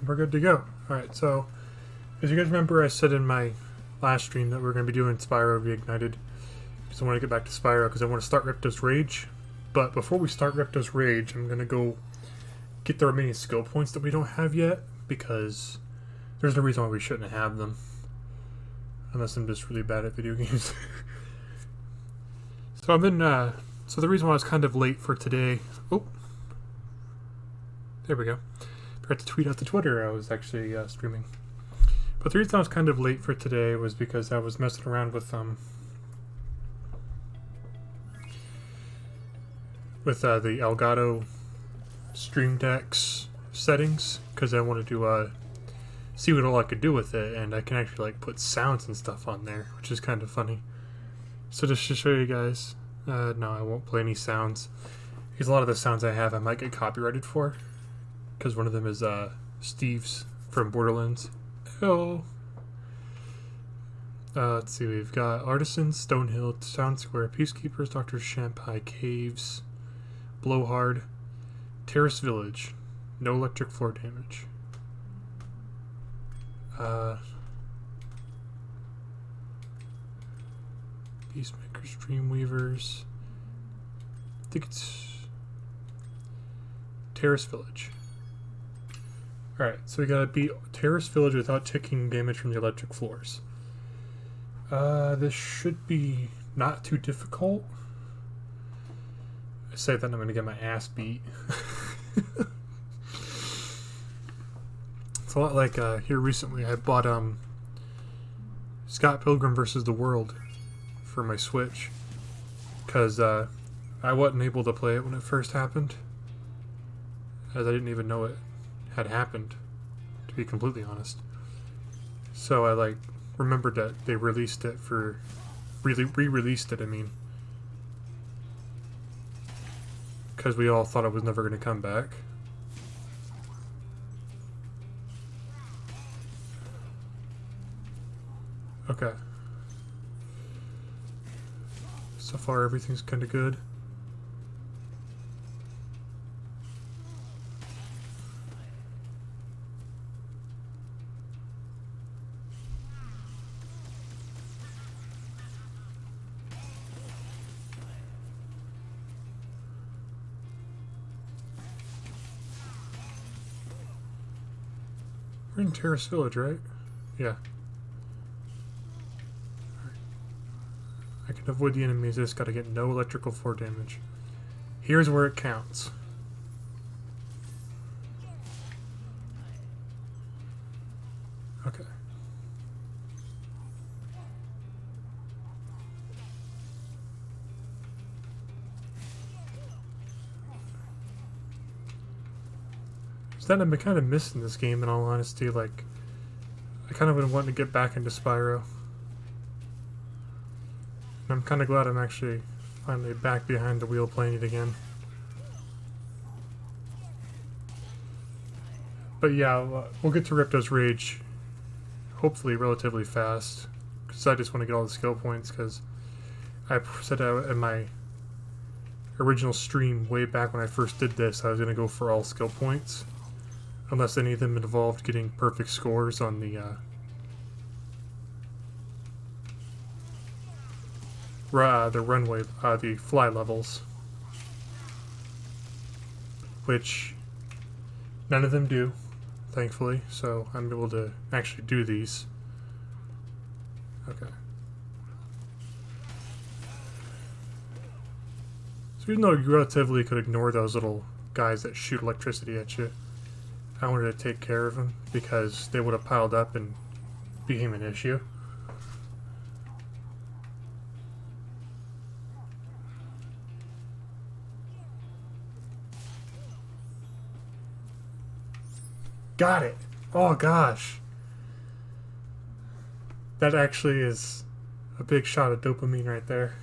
We're good to go. Alright, so as you guys remember, I said in my last stream that we're going to be doing Spyro Reignited. Because I want to get back to Spyro because I want to start Ripto's Rage. But before we start Ripto's Rage, I'm going to go get the remaining skill points that we don't have yet. Because there's no reason why we shouldn't have them. Unless I'm just really bad at video games. So I've been, so the reason why I was kind of late for today... Oh! There we go. Forgot to tweet out the Twitter I was actually streaming. But the reason I was kind of late for today was because I was messing around with the Elgato Stream Deck's settings, because I wanted to see what all I could do with it, and I can actually like put sounds and stuff on there, which is kind of funny. So just to show you guys, no, I won't play any sounds, because a lot of the sounds I have I might get copyrighted for, because one of them is Steve's from Borderlands. Oh. Let's see, we've got Artisans, Stonehill, Town Square, Peacekeepers, Dr. Shemp, High Caves, Blowhard, Terrace Village, no electric floor damage. Peacemakers, Dreamweavers. I think it's Terrace Village. Alright, so we gotta beat Terrace Village without taking damage from the electric floors. This should be not too difficult. I say that and I'm gonna get my ass beat. It's a lot like here recently I bought Scott Pilgrim vs. the World for my Switch, because I wasn't able to play it when it first happened, as I didn't even know it had happened, to be completely honest. So I like remembered that they released it for re-released it, I mean, because we all thought it was never going to come back. Okay. So far everything's kind of good. We're in Terrace Village, right? Yeah. I can avoid the enemies, I just gotta get no electrical floor damage. Here's where it counts. Okay. So then I've been kind of missing this game, in all honesty. Like, I kind of been wanting to get back into Spyro. And I'm kind of glad I'm actually finally back behind the wheel playing it again. But yeah, we'll get to Ripto's Rage hopefully relatively fast, because I just want to get all the skill points, because I said in my original stream way back when I first did this I was going to go for all skill points, unless any of them involved getting perfect scores on the runway, the fly levels, which none of them do, thankfully, so I'm able to actually do these. Okay. So even though you relatively could ignore those little guys that shoot electricity at you, I wanted to take care of them because they would have piled up and became an issue. Got it! Oh gosh! That actually is a big shot of dopamine right there.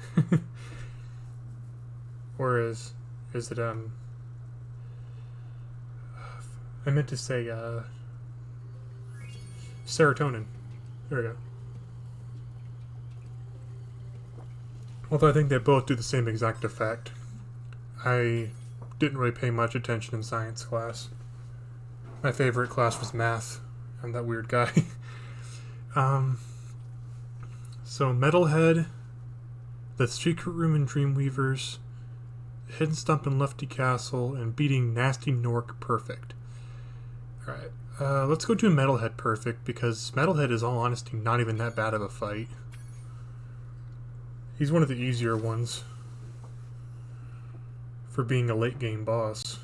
Or is it, I meant to say, serotonin. There we go. Although I think they both do the same exact effect. I didn't really pay much attention in science class. My favorite class was math. I'm that weird guy. um, so Metalhead, the Secret Room in Dreamweavers, Hidden Stump in Lefty Castle, and beating Nasty Nork perfect. Alright, let's go do Metalhead perfect, because Metalhead is, all honesty, not even that bad of a fight. He's one of the easier ones for being a late game boss.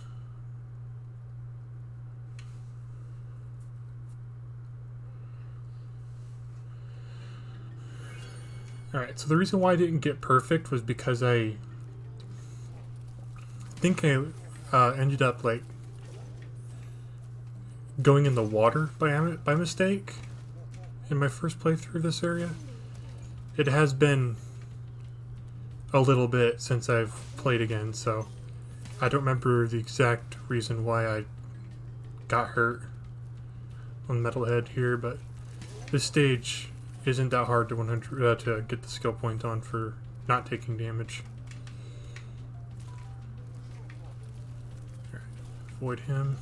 Alright, so the reason why I didn't get perfect was because I think I ended up like going in the water by mistake in my first playthrough of this area. It has been a little bit since I've played again, so I don't remember the exact reason why I got hurt on Metalhead here, but this stage isn't that hard to to get the skill point on for not taking damage. Alright, avoid him.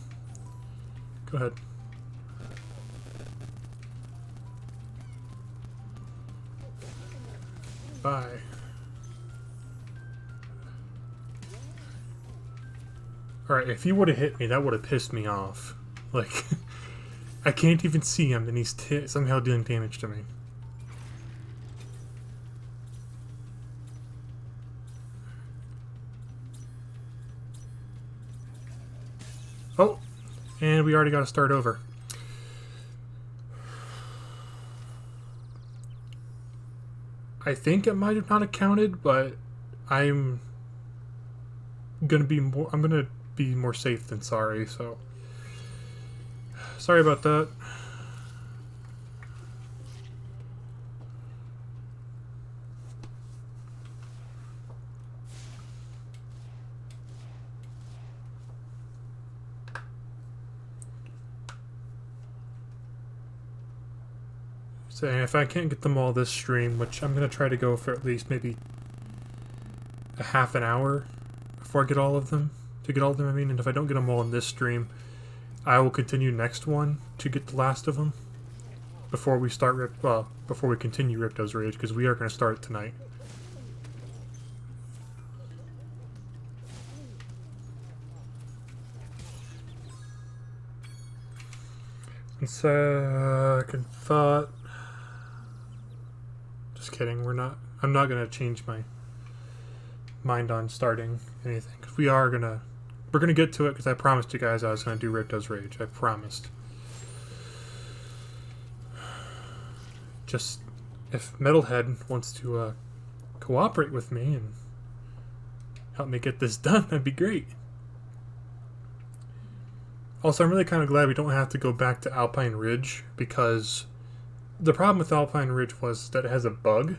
Go ahead. Bye. Alright, if he would have hit me, that would have pissed me off. Like, I can't even see him, and he's somehow doing damage to me. Oh, and we already got to start over. I think it might have not accounted, but I'm gonna be more safe than sorry, so sorry about that. So if I can't get them all this stream, which I'm gonna try to go for at least maybe a half an hour before I get all of them. I mean, and if I don't get them all in this stream, I will continue next one to get the last of them before we continue Ripto's Rage, because we are going to start it tonight. Second thought. Just kidding. I'm not going to change my mind on starting anything, because we're gonna get to it, because I promised you guys I was gonna do Ripto's Rage. I promised. Just if Metalhead wants to cooperate with me and help me get this done, that'd be great. Also, I'm really kind of glad we don't have to go back to Alpine Ridge, because the problem with Alpine Ridge was that it has a bug,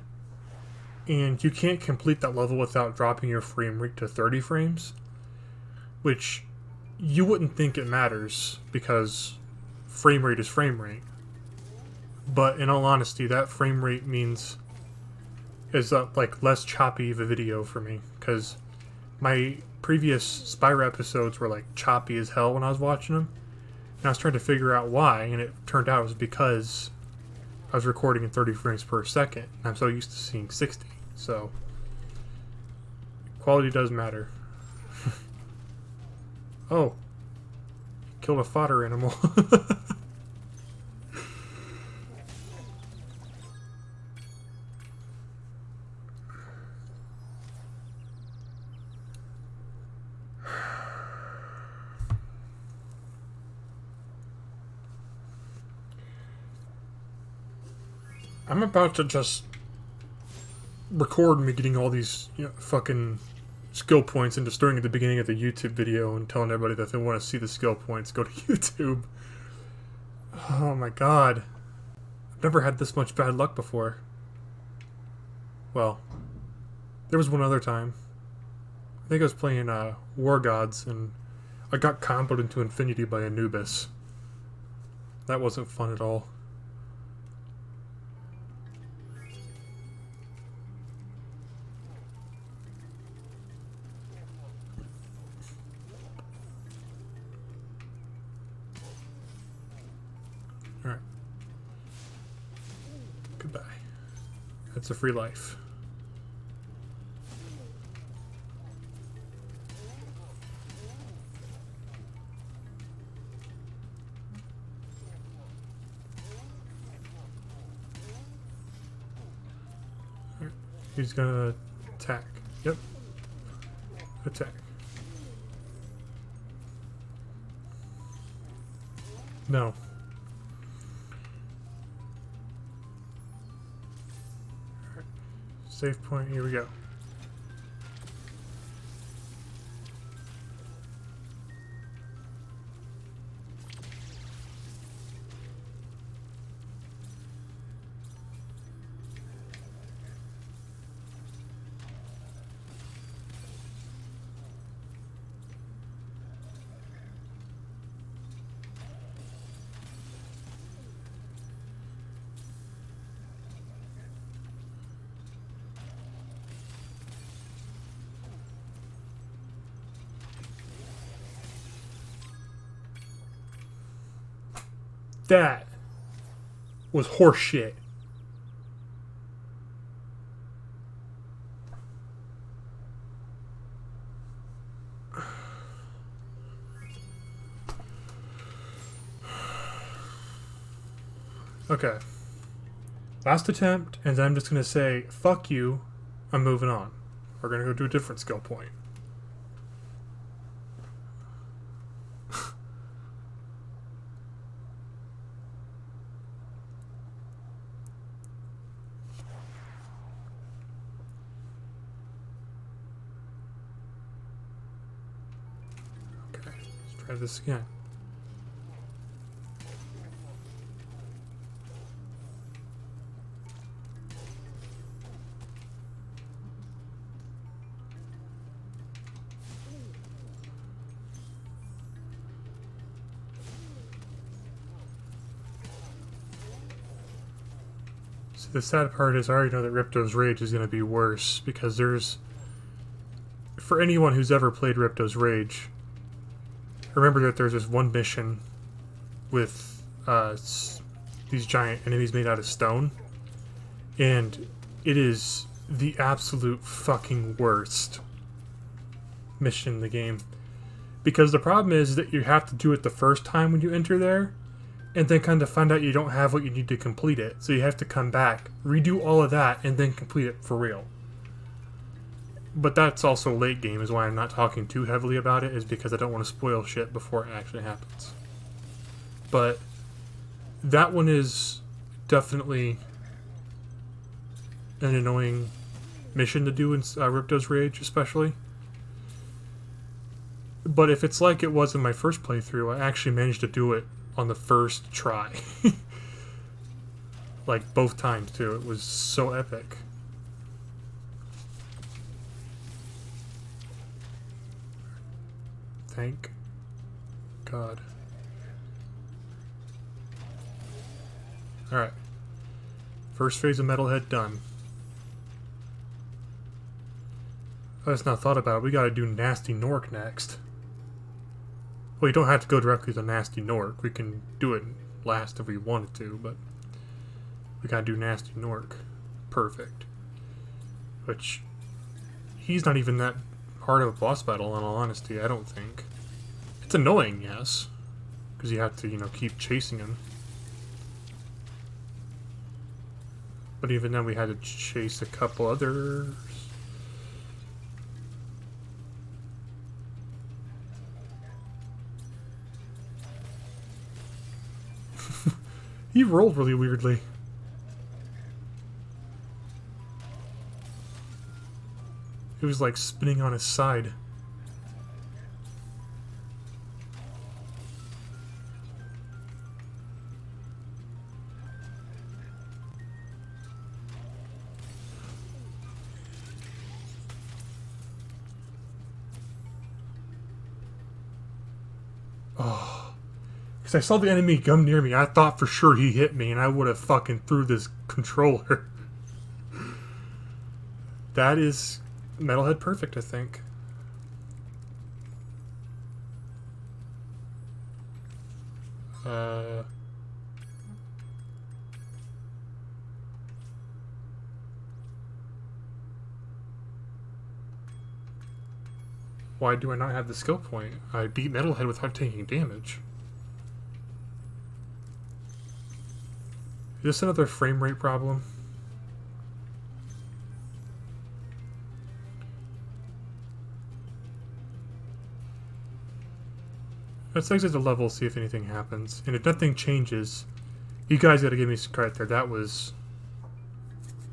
and you can't complete that level without dropping your frame rate to 30 frames. Which you wouldn't think it matters, because frame rate is frame rate. But in all honesty, that frame rate is like less choppy of a video for me, because my previous Spyro episodes were like choppy as hell when I was watching them, and I was trying to figure out why, and it turned out it was because I was recording in 30 frames per second, and I'm so used to seeing 60. So quality does matter. Oh, killed a fodder animal. I'm about to just record me getting all these fucking skill points and destroying at the beginning of the YouTube video and telling everybody that if they want to see the skill points, go to YouTube. Oh my god. I've never had this much bad luck before. Well, there was one other time. I think I was playing War Gods, and I got comboed into infinity by Anubis. That wasn't fun at all. That's a free life. He's gonna attack. Yep. Attack. No. Save point, here we go. That was horseshit. Okay. Last attempt, and then I'm just gonna say, fuck you, I'm moving on. We're gonna go to a different skill point. Okay, let's try this again. So the sad part is I already know that Ripto's Rage is going to be worse because there's... For anyone who's ever played Ripto's Rage, remember that there's this one mission with these giant enemies made out of stone, and it is the absolute fucking worst mission in the game. Because the problem is that you have to do it the first time when you enter there, and then kind of find out you don't have what you need to complete it. So you have to come back, redo all of that, and then complete it for real. But that's also late game, is why I'm not talking too heavily about it, is because I don't want to spoil shit before it actually happens. But that one is definitely an annoying mission to do in Ripto's Rage, especially. But if it's like it was in my first playthrough, I actually managed to do it on the first try. Like, both times, too. It was so epic. Thank God. Alright. First phase of Metalhead done. I just not thought about it. We gotta do Gnasty Gnorc next. Well, you don't have to go directly to Gnasty Gnorc. We can do it last if we wanted to, but we gotta do Gnasty Gnorc. Perfect. Which, he's not even that hard of a boss battle, in all honesty, I don't think. It's annoying, yes, because you have to, you know, keep chasing him. But even then, we had to chase a couple others. He rolled really weirdly. It was like spinning on his side. Oh. Because I saw the enemy come near me. I thought for sure he hit me and I would have fucking threw this controller. That is Metalhead perfect, I think. Why do I not have the skill point? I beat Metalhead without taking damage. Is this another frame rate problem? Let's exit the level, see if anything happens. And if nothing changes, you guys gotta give me some credit there. That was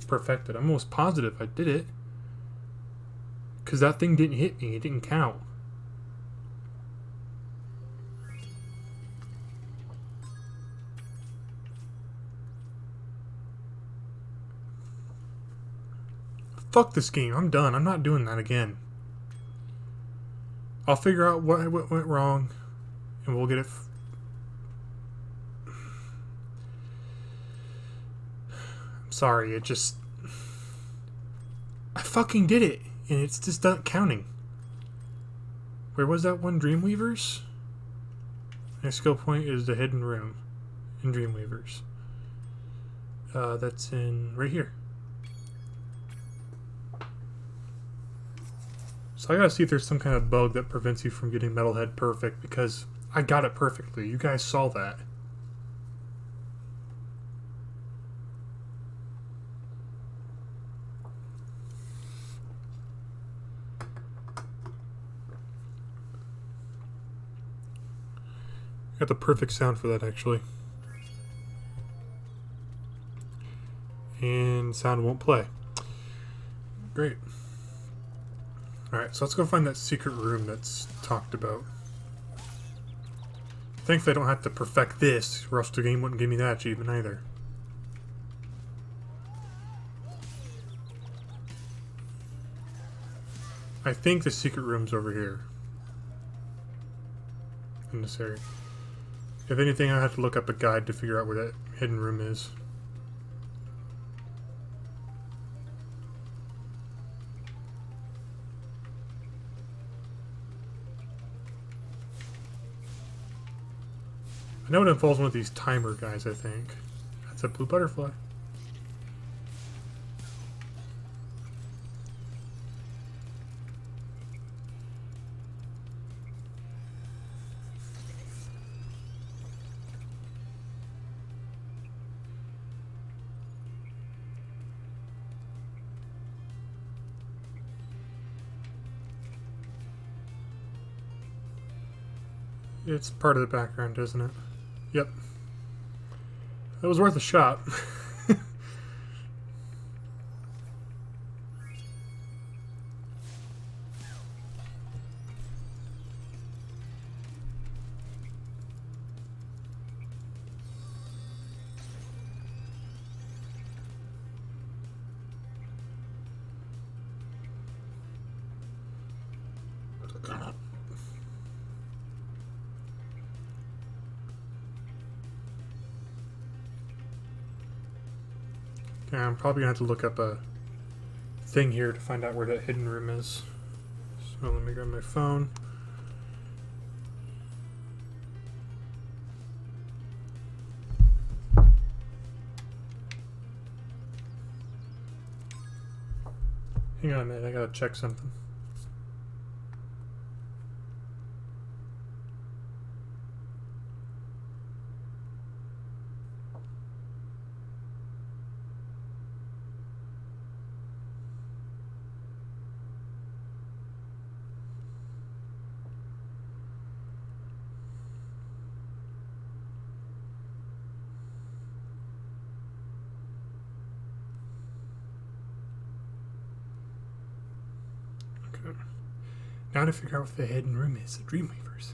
perfected. I'm almost positive I did it. Because that thing didn't hit me. It didn't count. Fuck this game. I'm done. I'm not doing that again. I'll figure out what went wrong, and we'll get it. I'm sorry. It just... I fucking did it, and it's just not counting. Where was that one? Dreamweavers? My skill point is the hidden room in Dreamweavers. That's in right here. So I gotta see if there's some kind of bug that prevents you from getting Metalhead perfect, because I got it perfectly. You guys saw that. Got the perfect sound for that, actually. And sound won't play. Great. Alright, so let's go find that secret room that's talked about. Thankfully I don't have to perfect this, or else the game wouldn't give me that achievement either. I think the secret room's over here. In this area. If anything, I have to look up a guide to figure out where that hidden room is. I know it involves one of these timer guys, I think. That's a blue butterfly. It's part of the background, isn't it? Yep. That was worth a shot. Yeah, I'm probably gonna have to look up a thing here to find out where that hidden room is. So let me grab my phone. Hang on a minute, I gotta check something. Now to figure out what the hidden room is at Dreamweavers.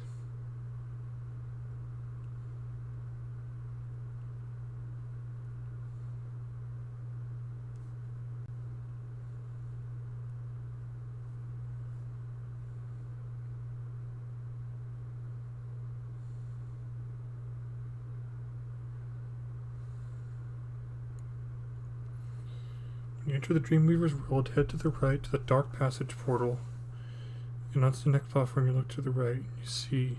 When you enter the Dreamweaver's world, head to the right to the Dark Passage portal. And onto the next platform, you look to the right. You see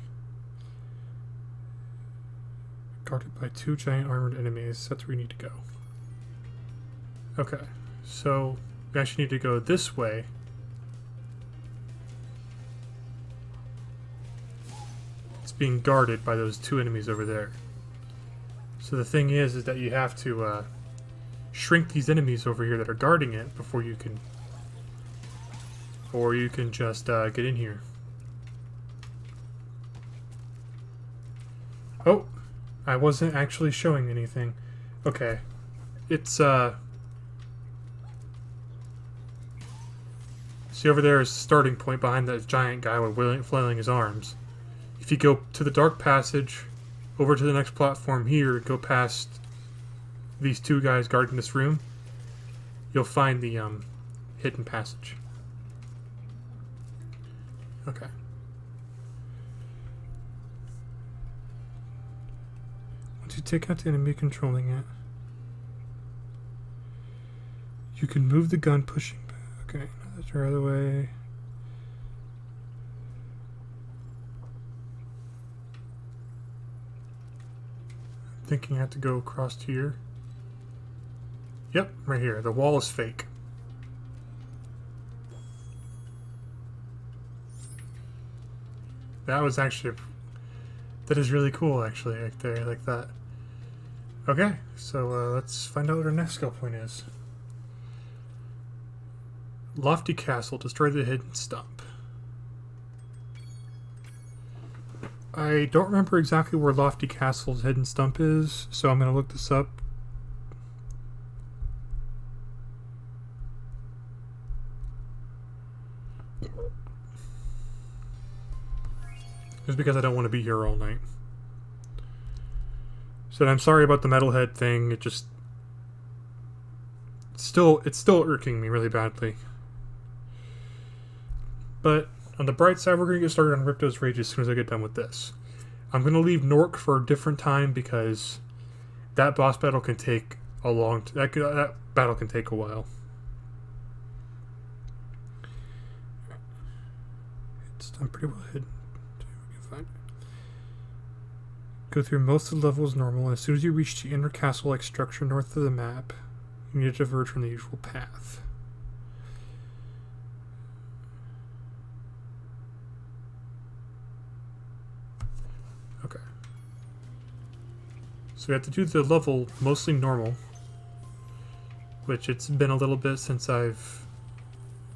guarded by two giant armored enemies. That's where you need to go. Okay, so we actually need to go this way being guarded by those two enemies over there. So the thing is that you have to shrink these enemies over here that are guarding it before you can, or you can just get in here. Oh, I wasn't actually showing anything. Okay, it's see over there is the starting point behind that giant guy with flailing his arms. If you go to the dark passage, over to the next platform here, go past these two guys guarding this room, you'll find the hidden passage. Okay. Once you take out the enemy controlling it, you can move the gun pushing back. Okay, that's your other way. I'm thinking I have to go across here. Yep, right here. The wall is fake. That was actually... That is really cool, actually, right there, like that. Okay, so let's find out what our next skill point is. Lofty Castle. Destroy the hidden stump. I don't remember exactly where Lofty Castle's hidden stump is, so I'm going to look this up. Just because I don't want to be here all night. So I'm sorry about the metalhead thing. It just... It's still irking me really badly. But on the bright side, we're going to get started on Ripto's Rage as soon as I get done with this. I'm going to leave Nork for a different time because that boss battle can take a long... That battle can take a while. It's done pretty well hidden. Go through most of the levels normal, and as soon as you reach the inner castle-like structure north of the map, you need to diverge from the usual path. Okay. So we have to do the level mostly normal, which it's been a little bit since I've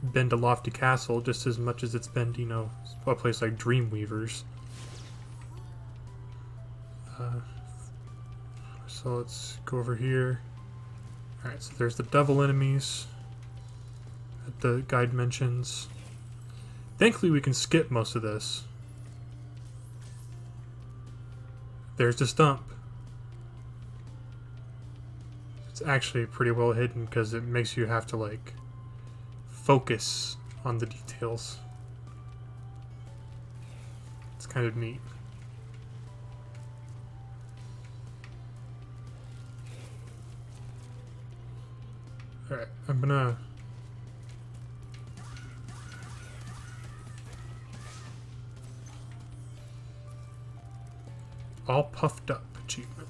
been to Lofty Castle, just as much as it's been, you know, a place like Dreamweaver's. So let's go over here. Alright, so there's the devil enemies that the guide mentions. Thankfully we can skip most of this. There's the stump. It's actually pretty well hidden because it makes you have to like focus on the details. It's kind of neat. Alright, I'm gonna... All puffed up achievement.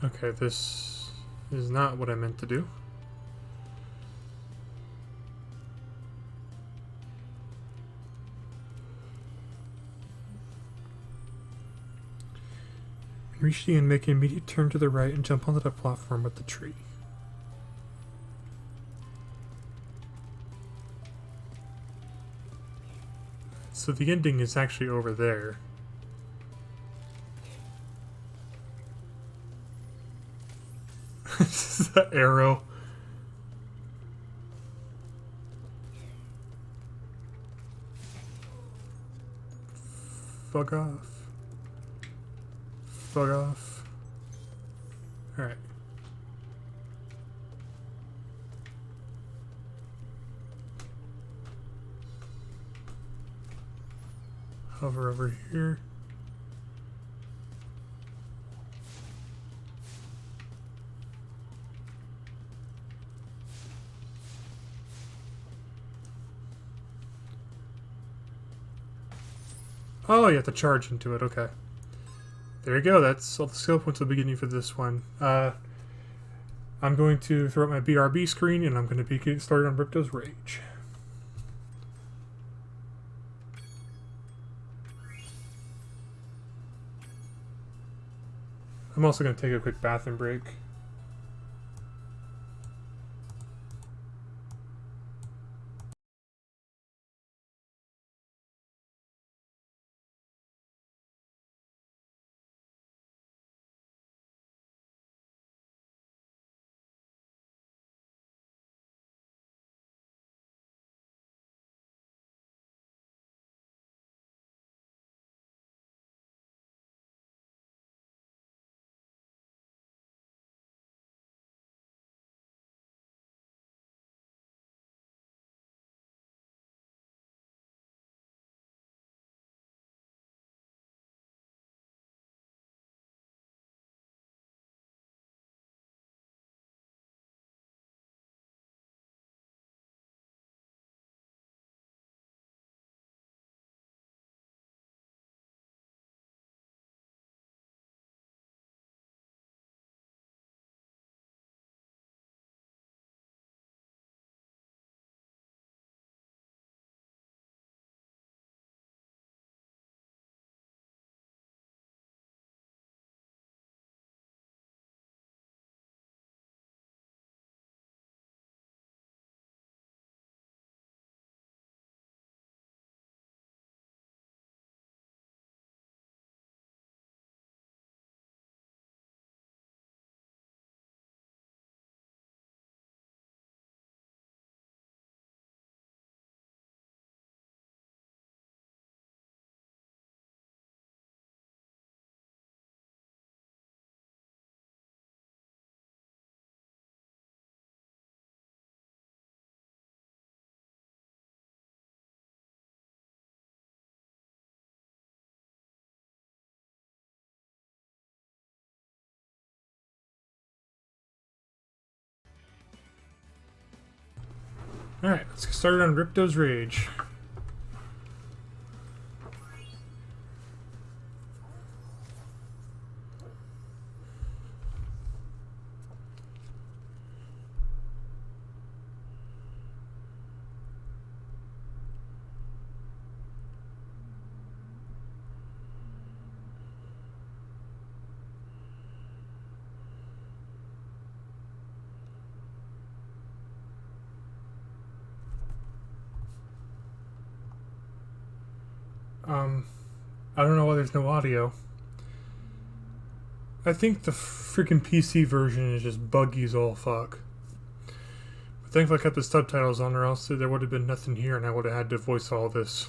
Okay, this is not what I meant to do. Reach the end, make an immediate turn to the right, and jump onto the platform with the tree. So the ending is actually over there. This is the arrow. Fuck off. Fuck off. Alright. Hover over here. Oh, you have to charge into it, okay. There you go, that's all the skill points at the beginning for this one. I'm going to throw up my BRB screen and I'm going to be getting started on Ripto's Rage. I'm also going to take a quick bathroom break. Alright, let's get started on Ripto's Rage. I don't know why there's no audio. I think the freaking PC version is just buggy as all fuck. But thankfully I kept the subtitles on, or else there would have been nothing here and I would have had to voice all this.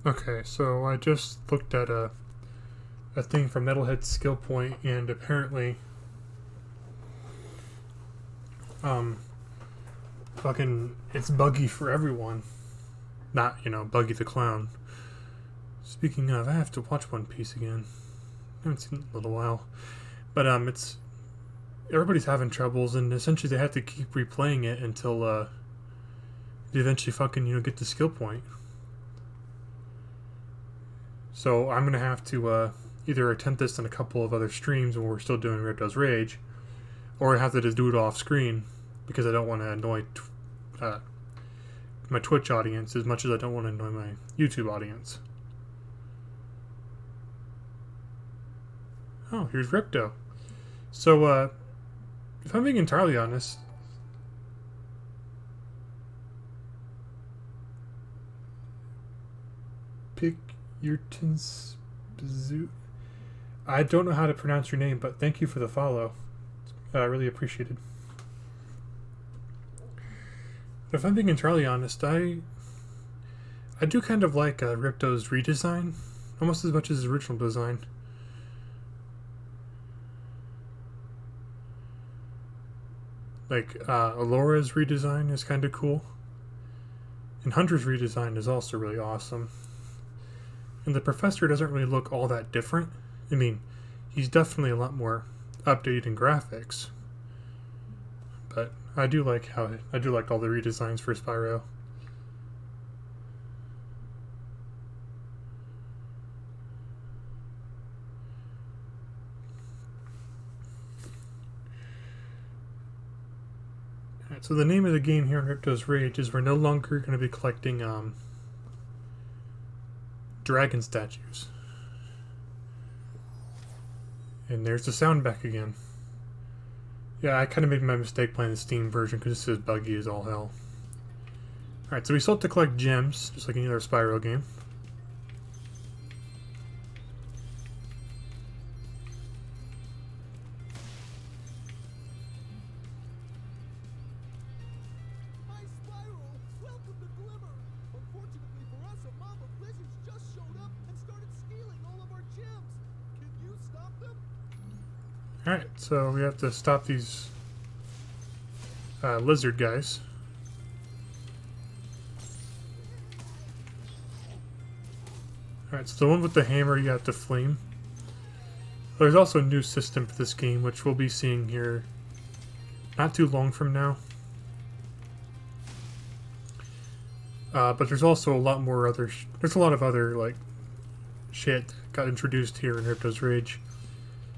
Okay, so I just looked at a thing from Metalhead Skill Point, and apparently, fucking, it's buggy for everyone. Not, Buggy the Clown. Speaking of, I have to watch One Piece again. I haven't seen it in a little while. But, it's, everybody's having troubles, and essentially they have to keep replaying it until, they eventually fucking, get the skill point. So I'm going to have to either attempt this on a couple of other streams when we're still doing Ripto's Rage, or I have to just do it off screen because I don't want to annoy my Twitch audience as much as I don't want to annoy my YouTube audience. Oh, here's Ripto. So, if I'm being entirely honest, Yurtins Bazoo. I don't know how to pronounce your name, but thank you for the follow. I really appreciate it. If I'm being entirely honest, I do kind of like Ripto's redesign, almost as much as his original design. Like, Alora's redesign is kind of cool. And Hunter's redesign is also really awesome. And the Professor doesn't really look all that different. I mean, he's definitely a lot more updated in graphics. But I do like all the redesigns for Spyro. Alright, so the name of the game here in Ripto's Rage is we're no longer going to be collecting dragon statues. And there's the sound back again. Yeah, I kind of made my mistake playing the Steam version because this is buggy as all hell. Alright, so we still have to collect gems, just like any other Spyro game. Hi, Spyro! Welcome to Glimmer! Unfortunately for us, a mob of lizards just showed up and started stealing all of our gems. Can you stop them? Alright, so we have to stop these lizard guys. Alright, so the one with the hammer you have to flame. There's also a new system for this game, which we'll be seeing here not too long from now. But there's also a lot more other... there's a lot of other, like, shit that got introduced here in Ripto's Rage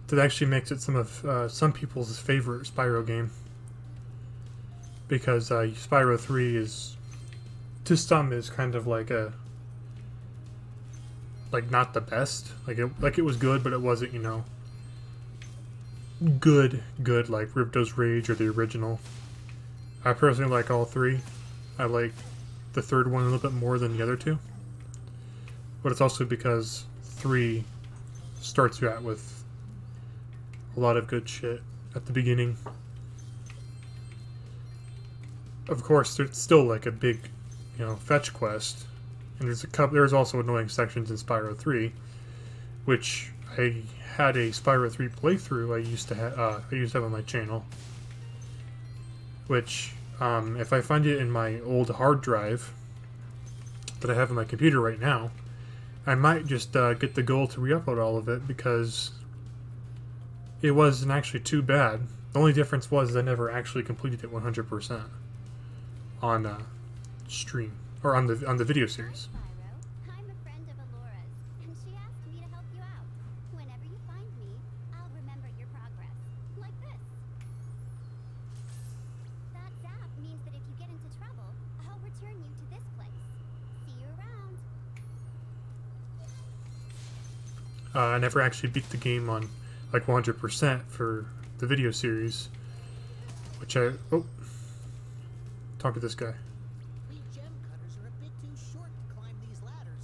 that actually makes it some of some people's favorite Spyro game. Because Spyro 3 is, to some, is kind of like a... like, not the best. Like it was good, but it wasn't, you know, good like Ripto's Rage or the original. I personally like all three. I like the third one a little bit more than the other two. But it's also because 3 starts you out with a lot of good shit at the beginning. Of course, there's still like a big, you know, fetch quest. And there's also annoying sections in Spyro 3, which I had a Spyro 3 playthrough I used to have on my channel. Which, if I find it in my old hard drive that I have on my computer right now, I might just get the goal to re-upload all of it, because it wasn't actually too bad. The only difference was I never actually completed it 100% on stream. Or on the video series. Hi, Spyro. I'm a friend of Alora's, and she asked me to help you out. Whenever you find me, I'll remember your progress. Like this. That zap means that if you get into trouble, I'll return you to this place. See you around. I never actually beat the game on like 100% for the video series. Which oh. Talk to this guy. We gem cutters are a bit too short to climb these ladders.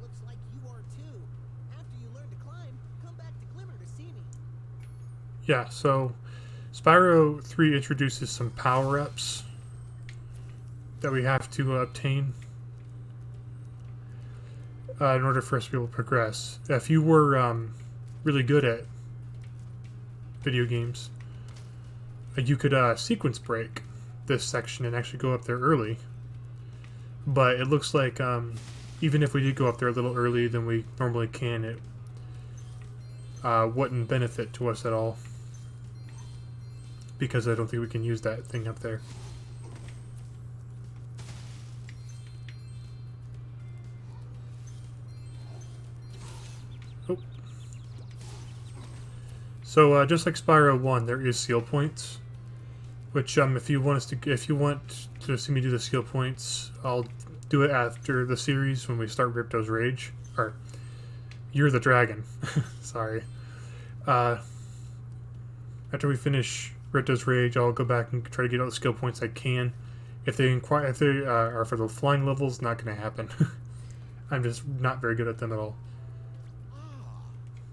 Looks like you are too. After you learn to climb, come back to Glimmer to see me. Yeah, so Spyro 3 introduces some power-ups that we have to obtain in order for us to be able to progress. If you were really good at video games, you could sequence break this section and actually go up there early. But it looks like even if we did go up there a little early than we normally can, it wouldn't benefit to us at all, because I don't think we can use that thing up there. Oh. So just like Spyro 1, there is skill points. Which, if you want to see me do the skill points, I'll do it after the series when we start Ripto's Rage. Or, You're the Dragon. Sorry. After we finish Ripto's Rage, I'll go back and try to get all the skill points I can. If they are for the flying levels, not going to happen. I'm just not very good at them at all. Ah,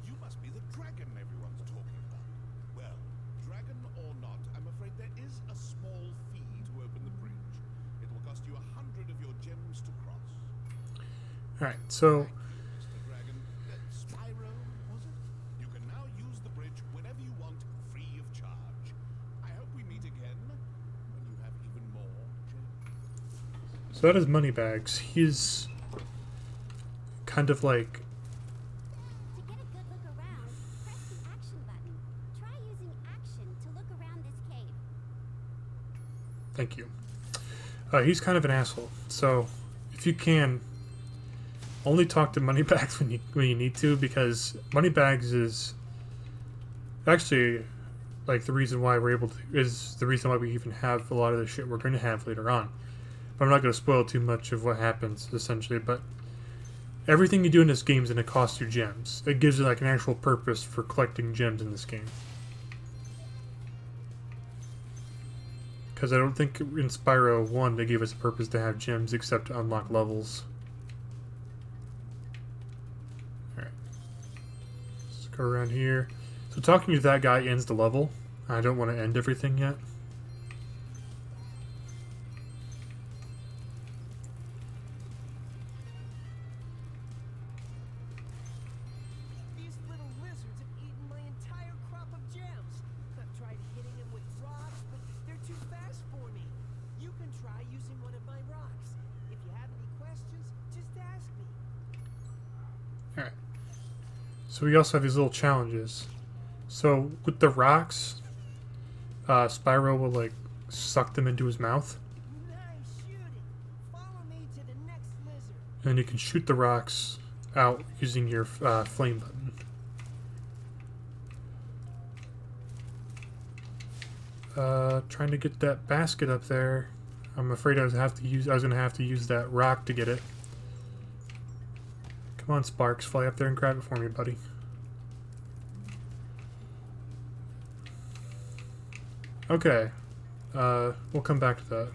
you must be the dragon everyone's talking about. Well, dragon or not, I'm afraid there is a small fee to open the bridge. It will cost you 100 of your gems to cross. Alright, so Mr. Dragon, Spyro, was it? You can now use the bridge whenever you want, free of charge. I hope we meet again when you have even more gems. So that is Moneybags. He's kind of like... To get a good look around, press the action button. Try using action to look around this cave. Thank you. He's kind of an asshole. So if you can, only talk to Moneybags when you need to, because Moneybags is actually like the reason why we're able to, is the reason why we even have a lot of the shit we're going to have later on. But I'm not going to spoil too much of what happens essentially, but everything you do in this game is going to cost you gems. It gives you like an actual purpose for collecting gems in this game. Because I don't think in Spyro 1 they gave us a purpose to have gems except to unlock levels. Alright. Let's go around here. So talking to that guy ends the level. I don't want to end everything yet. These little lizards have eaten my entire crop of gems. I've tried hitting them with rocks, but they're too fast for me. You can try using one of my rocks. If you have any questions, just ask me. Alright. So we also have these little challenges. So with the rocks, Spyro will like suck them into his mouth. Nice shooting. Follow me to the next lizard. And you can shoot the rocks out using your flame button. Trying to get that basket up there. I'm afraid I was gonna have to use that rock to get it. Come on, Sparks, fly up there and grab it for me, buddy. Okay. We'll come back to that.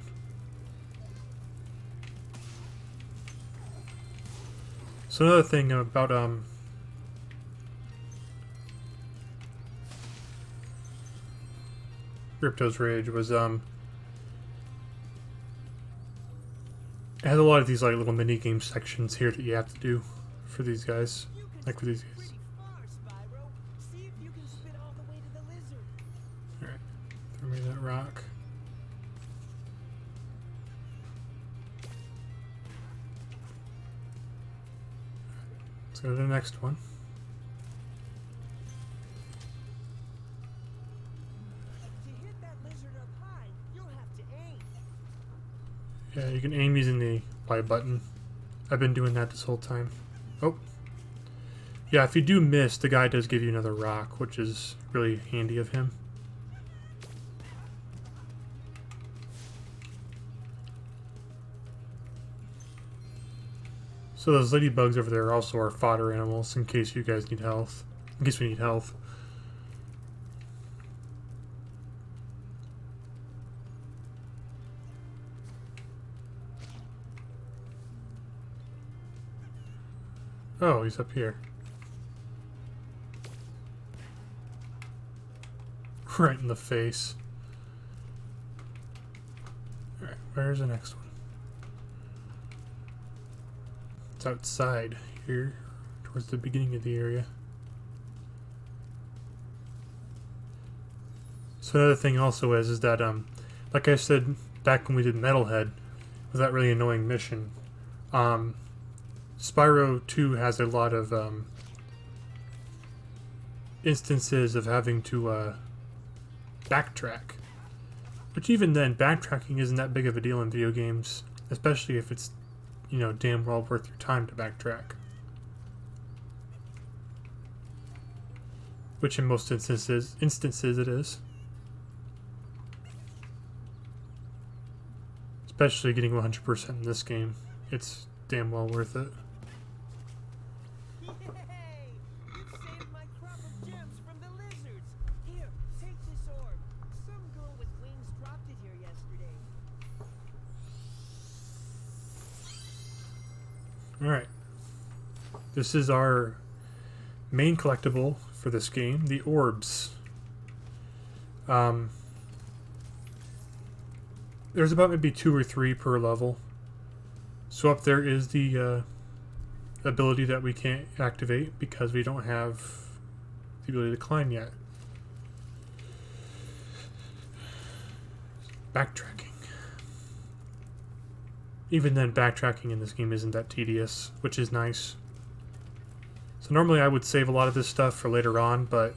So another thing about Ripto's Rage was it has a lot of these like little mini game sections here that you have to do for these guys. You can Like for these swim guys. pretty far, Spyro. See if you can spin all the way to the lizard. Alright. Throw me that rock. Let's go to the next one. To hit that lizard up high, you'll have to aim. Yeah, you can aim using the Y button. I've been doing that this whole time. Oh. Yeah, if you do miss, the guy does give you another rock, which is really handy of him. So those ladybugs over there also are fodder animals in case you guys need health. In case we need health. Oh, he's up here. Right in the face. Alright, where's the next one? It's outside here, towards the beginning of the area. So another thing also is that, like I said back when we did Metalhead, with that really annoying mission, Spyro 2 has a lot of instances of having to backtrack. Which even then, backtracking isn't that big of a deal in video games, especially if it's, you know, damn well worth your time to backtrack. Which in most instances it is. Especially getting 100% in this game. It's damn well worth it. Yay! You've saved my crop of gems from the lizards. Here, take this orb. Some girl with wings dropped it here yesterday. Alright. This is our main collectible for this game, the orbs. There's about maybe 2 or 3 per level. So up there is the ability that we can't activate because we don't have the ability to climb yet. Backtracking. even then, backtracking in this game isn't that tedious, which is nice. So normally I would save a lot of this stuff for later on, but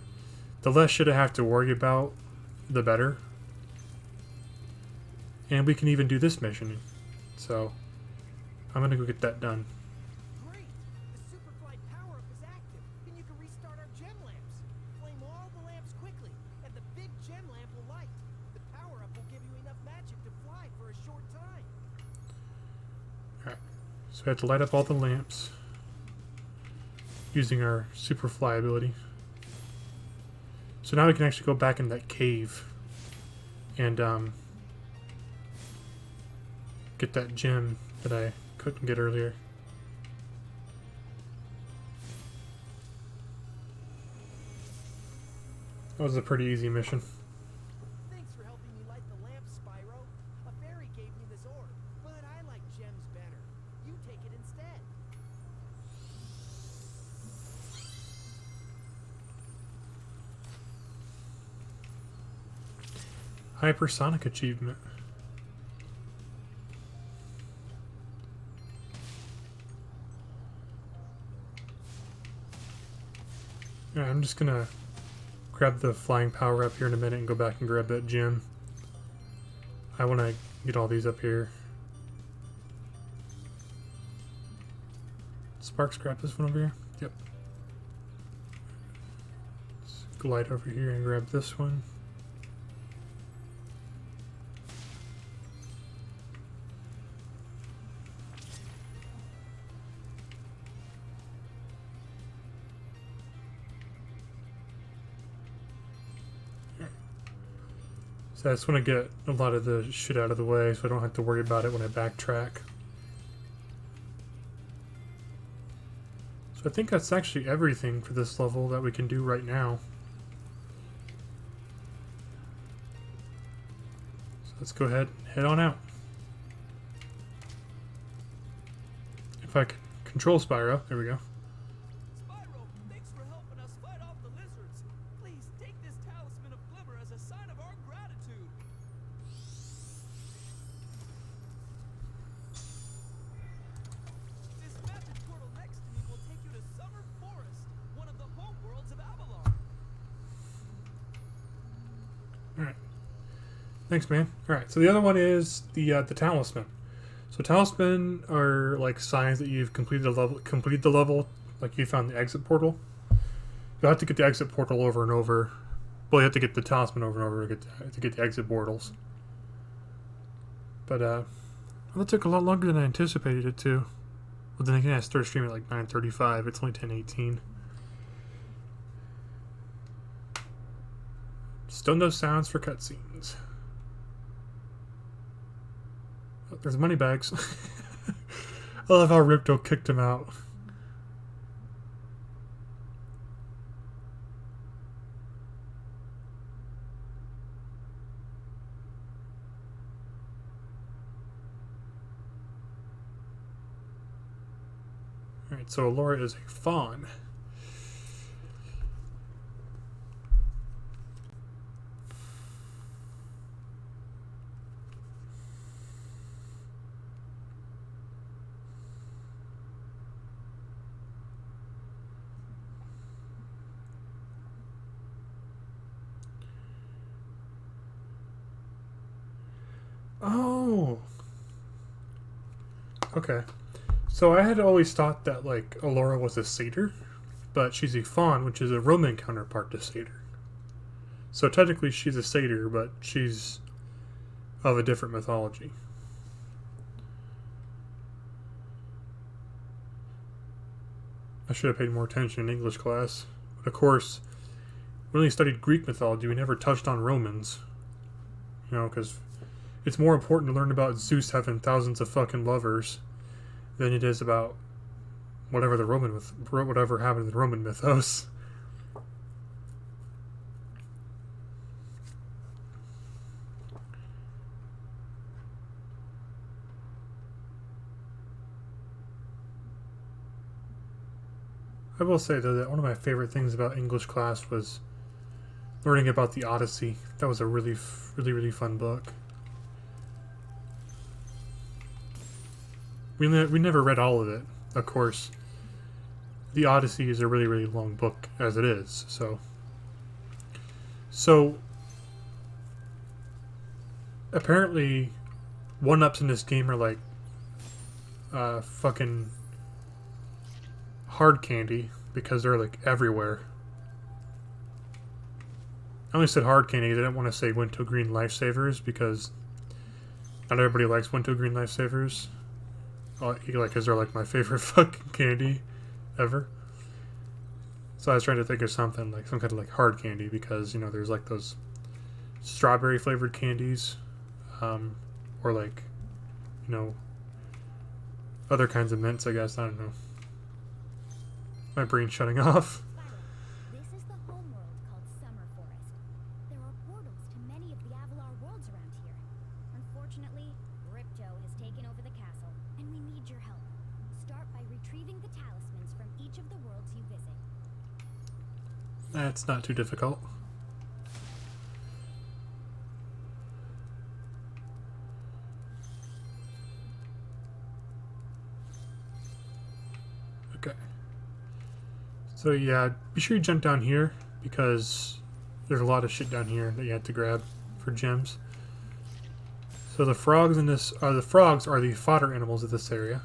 the less shit I have to worry about, the better. And we can even do this mission. So I'm gonna go get that done. Great! The Superfly power-up is active, and you can restart our gem lamps. Flame all the lamps quickly, and the big gem lamp will light. The power-up will give you enough magic to fly for a short time. Alright, so we have to light up all the lamps using our Superfly ability. So now we can actually go back in that cave and get that gem that I couldn't get earlier. That was a pretty easy mission. Thanks for helping me light the lamp, Spyro. A fairy gave me this orb, but I like gems better. You take it instead. Hypersonic achievement. Alright, I'm just gonna grab the flying power up here in a minute and go back and grab that gem. I want to get all these up here. Sparks, grab this one over here. Yep. Let's glide over here and grab this one. So I just want to get a lot of the shit out of the way so I don't have to worry about it when I backtrack. So I think that's actually everything for this level that we can do right now. So let's go ahead and head on out. If I could control Spyro, there we go. Spyro, thanks for helping us fight off the lizards. Please take this talisman of glimmer as a sign of our gratitude. This magic portal next to me will take you to Summer Forest, one of the homeworlds of Avalon. Alright. Thanks, man. Alright, so the other one is the talisman. So talisman are like signs that you've completed the level, like you found the exit portal. You'll have to get the exit portal over and over. Well, you have to get the talisman over and over to get the exit portals. But well, that took a lot longer than I anticipated it to. Well, then again, I started streaming at like 9:35. It's only 10:18. Still no sounds for cutscenes. Oh, there's money bags. I love how Ripto kicked him out. Alright, so Laura is a fawn. Oh! Okay. So I had always thought that, like, Allura was a satyr, but she's a faun, which is a Roman counterpart to satyr. So technically she's a satyr, but she's of a different mythology. I should have paid more attention in English class. But of course, we only studied Greek mythology, we never touched on Romans. You know, because it's more important to learn about Zeus having thousands of fucking lovers than it is about whatever whatever happened in the Roman mythos. I will say though that one of my favorite things about English class was learning about the Odyssey. That was a really fun book. We never read all of it, of course. The Odyssey is a really, really long book as it is, so apparently one-ups in this game are like fucking hard candy because they're like everywhere. I only said hard candy. I didn't want to say Wintergreen Lifesavers because not everybody likes Wintergreen Lifesavers. Like, because they're like my favorite fucking candy ever. So I was trying to think of something like some kind of like hard candy because you know there's like those strawberry flavored candies, or like you know other kinds of mints. I guess I don't know. My brain's shutting off. Spyro, this is the homeworld called Summer Forest. There are portals to many of the Avalar worlds around here. Unfortunately, Ripto has taken over the castle, and we need your help. Start by retrieving the talismans from each of the worlds you visit. That's not too difficult. Okay. So yeah, be sure you jump down here because there's a lot of shit down here that you have to grab for gems. So the frogs in this are the fodder animals of this area.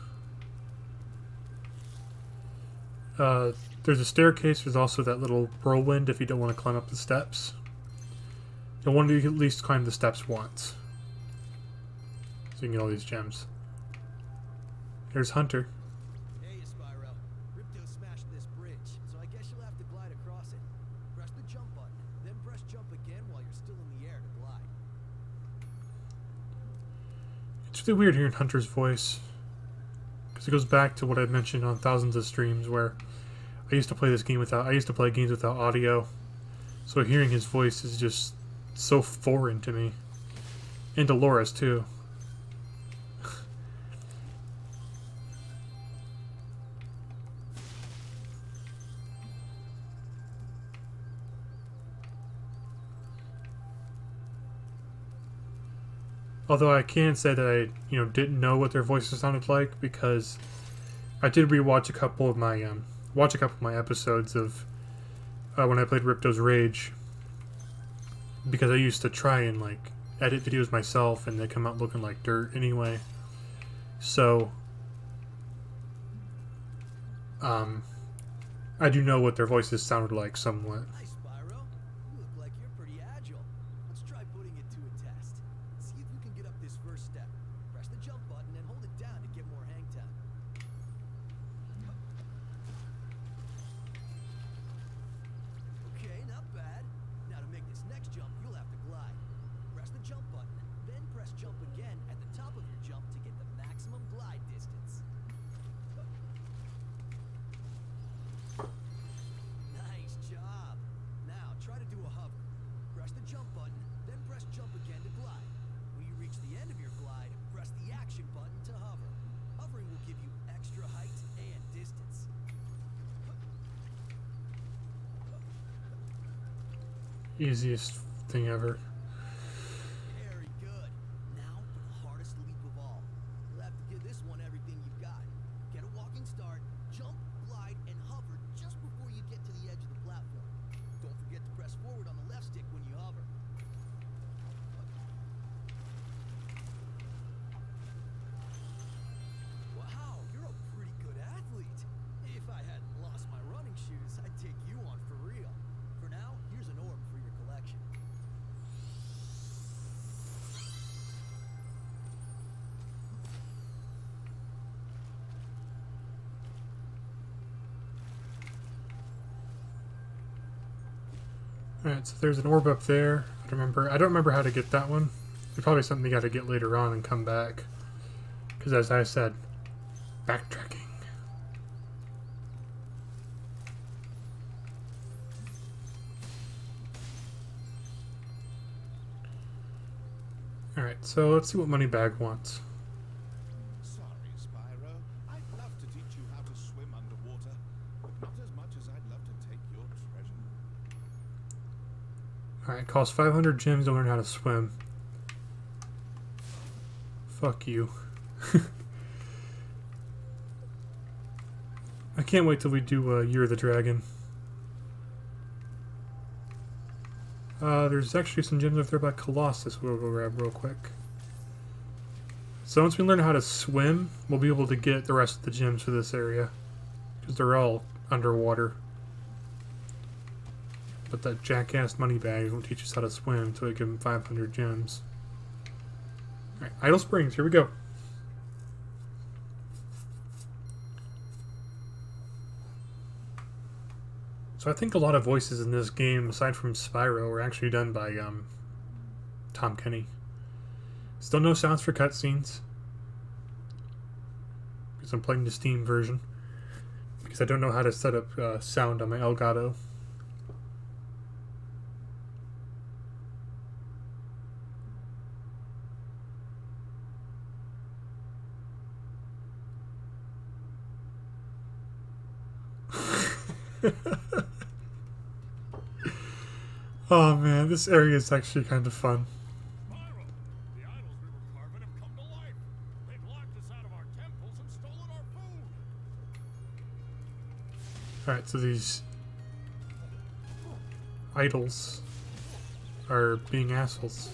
There's a staircase. There's also that little whirlwind if you don't want to climb up the steps. You'll want to at least climb the steps once, so you can get all these gems. There's Hunter. Hey, Spyro. Ripto smashed this bridge, so I guess you'll have to glide across it. Press the jump button, then press jump again while you're still in the air to glide. It's really weird hearing Hunter's voice because it goes back to what I mentioned on thousands of streams where I used to play games without audio, so hearing his voice is just so foreign to me, and to Laura's too. Although I can say that I, didn't know what their voices sounded like because I did rewatch a couple of my episodes of when I played Ripto's Rage, because I used to try and like edit videos myself and they come out looking like dirt anyway. So I do know what their voices sounded like somewhat. Hi, Spyro. You look like you're pretty agile. Let's try putting it to a test. See if you can get up this first step. Press the jump button and hold it down to get more hang time. Okay, not bad. Now to make this next jump, you'll have to glide. Press the jump button, then press jump again at the top of your jump to get the maximum glide distance. Nice job. Now try to do a hover. Press the jump button, then press jump again to glide. When you reach the end of your glide, press the action button to hover. Hovering will give you extra height and distance. Easiest thing ever. Very good. Now for the hardest leap of all. You'll have to give this one everything you've got. Get a walking start, jump, glide, and hover just before you get to the edge of the platform. Don't forget to press forward on the left stick when you hover. Wow, you're a pretty good athlete. If I hadn't lost my running shoes, I'd take you on for real. For now, here's an orb for your collection. Alright, so there's an orb up there. I don't remember how to get that one. It's probably something you gotta get later on and come back. Because as I said, backtracking. Alright, so let's see what Moneybag wants. Sorry, Spyro. I'd love to teach you how to swim underwater, but not as much as I'd love to take your treasure. Alright, costs 500 gems to learn how to swim. Fuck you. I can't wait till we do Year of the Dragon. There's actually some gems over there by Colossus we'll go grab real quick. So once we learn how to swim, we'll be able to get the rest of the gems for this area. Because they're all underwater. But that jackass money bag won't teach us how to swim, so we give him 500 gems. Alright, Idle Springs, here we go. So I think a lot of voices in this game, aside from Spyro, were actually done by Tom Kenny. Still no sounds for cutscenes. Because I'm playing the Steam version. Because I don't know how to set up sound on my Elgato. Oh man, this area is actually kind of fun. Byron, the idols we were carving have come to life. They've locked us out of our temples and stolen our food. Alright, so these idols are being assholes.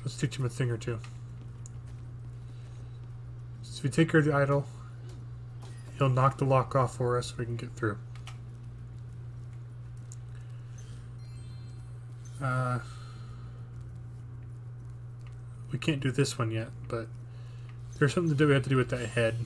Let's teach them a thing or two. So if we take care of the idol, he'll knock the lock off for us so we can get through. We can't do this one yet, but there's something that we have to do with that head.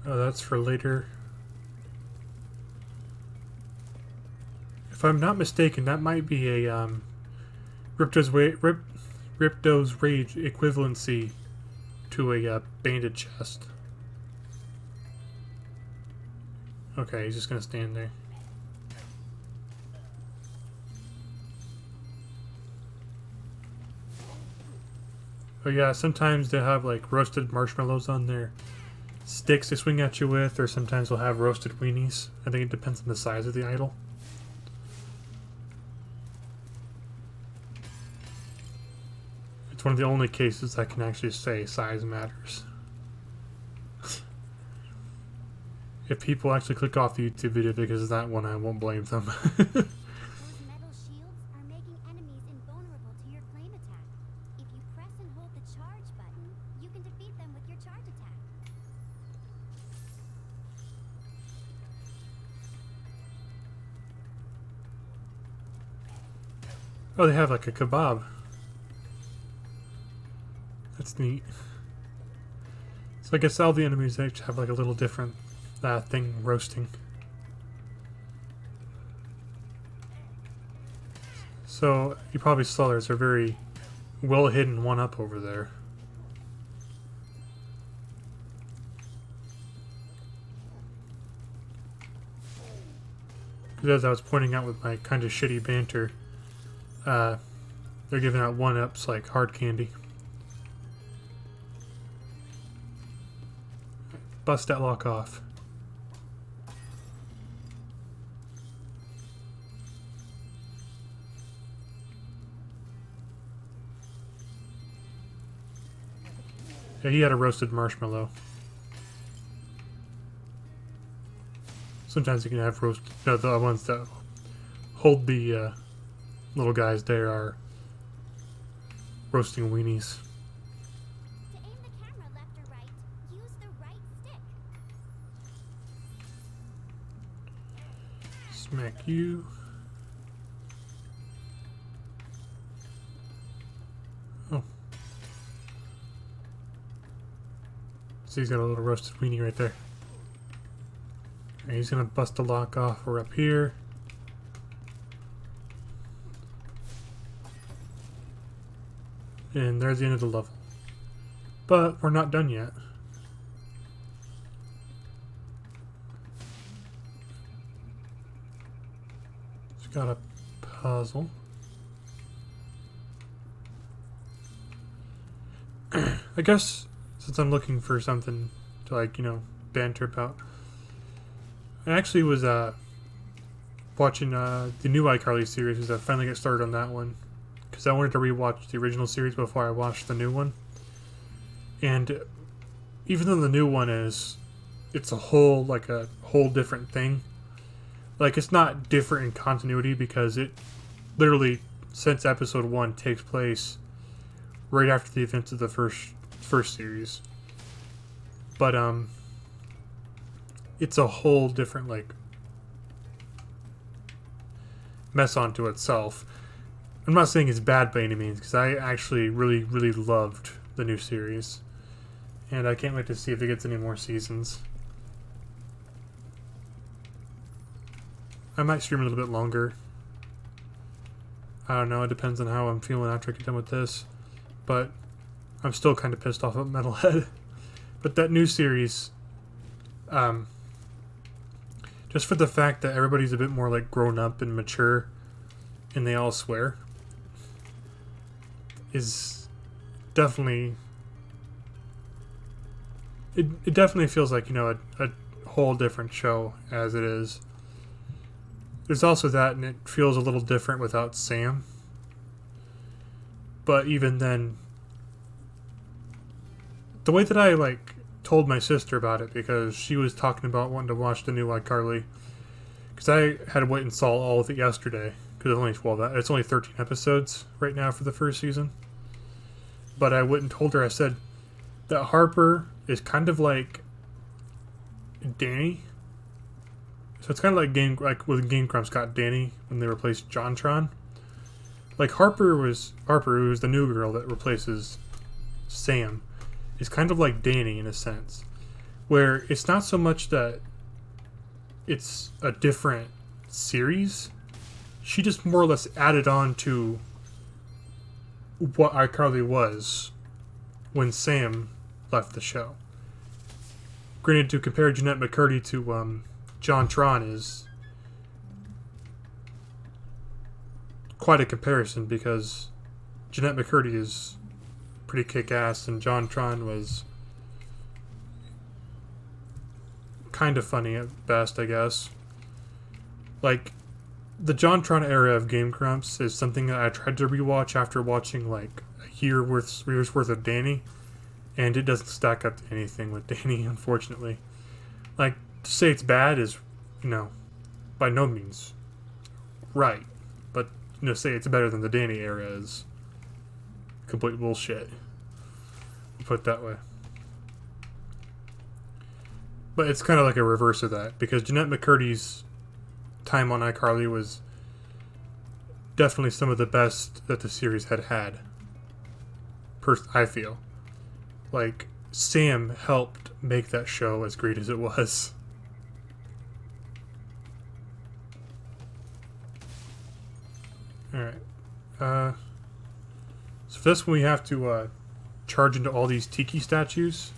Oh, that's for later. If I'm not mistaken, that might be a Ripto's Rage equivalency to a banded chest. Okay, he's just gonna stand there. Oh yeah, sometimes they have like roasted marshmallows on their sticks they swing at you with, or sometimes they'll have roasted weenies. I think it depends on the size of the idol. It's one of the only cases I can actually say size matters. If people actually click off the YouTube video because of that one, I won't blame them. Those metal shields are making enemies invulnerable to your flame attack. If you press and hold the charge button, you can defeat them with your charge attack. Oh, they have like a kebab. That's neat. So I guess all the enemies actually have like a little different thing roasting. So you probably saw there's a very well hidden one up over there. Because as I was pointing out with my kind of shitty banter, they're giving out one ups like hard candy. Bust that lock off. Yeah, he had a roasted marshmallow. Sometimes you can have roast. No, the ones that hold the little guys there are roasting weenies. To aim the camera left or right, use the right stick. Smack you. Oh. So he's got a little roasted weenie right there. And he's gonna bust the lock off. We're up here. And there's the end of the level. But we're not done yet. It's got a puzzle. I guess since I'm looking for something to, like, you know, banter about, I actually was watching the new iCarly series because I finally got started on that one. Because I wanted to rewatch the original series before I watched the new one. And even though the new one it's a whole different thing. Like, it's not different in continuity because it literally, since episode 1, takes place right after the events of the first series. But it's a whole different mess onto itself. I'm not saying it's bad by any means because I actually really, really loved the new series, and I can't wait to see if it gets any more seasons. I might stream a little bit longer. I don't know, it depends on how I'm feeling after I get done with this. But I'm still kind of pissed off at Metalhead. But that new series, just for the fact that everybody's a bit more grown up and mature, and they all swear, is definitely... It definitely feels like, a whole different show as it is. There's also that, and it feels a little different without Sam. But even then, the way that I told my sister about it, because she was talking about wanting to watch the new iCarly, because I had to wait and saw all of it yesterday, because it's only 13 episodes right now for the first season. But I went and told her, I said that Harper is kind of like Danny. So it's kind of like when Game Grumps got Danny when they replaced JonTron. Harper, who was the new girl that replaces Sam, is kind of like Danny in a sense, where it's not so much that it's a different series. She just more or less added on to what iCarly was when Sam left the show. Granted, to compare Jeanette McCurdy to JonTron is quite a comparison, because Jeanette McCurdy is pretty kick-ass and JonTron was kind of funny at best, I guess. The JonTron era of Game Grumps is something that I tried to rewatch after watching a year's worth of Danny, and it doesn't stack up to anything with Danny, unfortunately. To say it's bad is, by no means right. But, say it's better than the Danny era is complete bullshit. We'll put it that way. But it's kind of like a reverse of that, because Jeanette McCurdy's time on iCarly was definitely some of the best that the series had. I feel. Sam helped make that show as great as it was. Alright. So for this one we have to charge into all these tiki statues.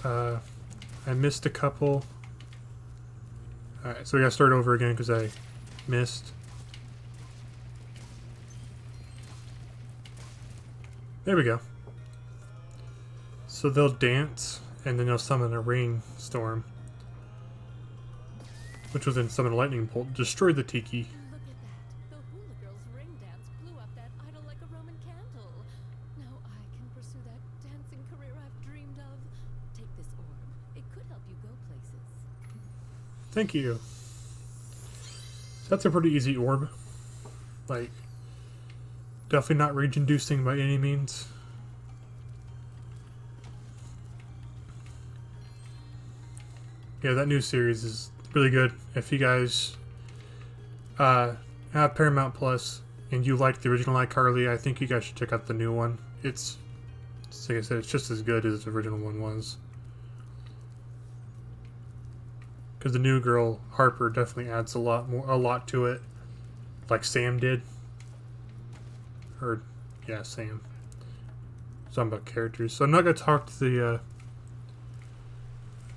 I missed a couple. Alright, so we gotta start over again because I missed. There we go. So they'll dance, and then they'll summon a rainstorm, which will then summon a lightning bolt, destroy the tiki. Look at that. The hula girl's ring dance blew up that idol like a Roman candle. Now I can pursue that dancing career I've dreamed of. Take this orb. It could help you go places. Thank you. That's a pretty easy orb. Definitely not rage-inducing by any means. Yeah, that new series is really good. If you guys have Paramount Plus and you like the original iCarly, I think you guys should check out the new one. It's like I said, it's just as good as the original one was. Because the new girl, Harper, definitely adds a lot to it, like Sam did. Yeah, Sam. Something about characters. So I'm not gonna talk to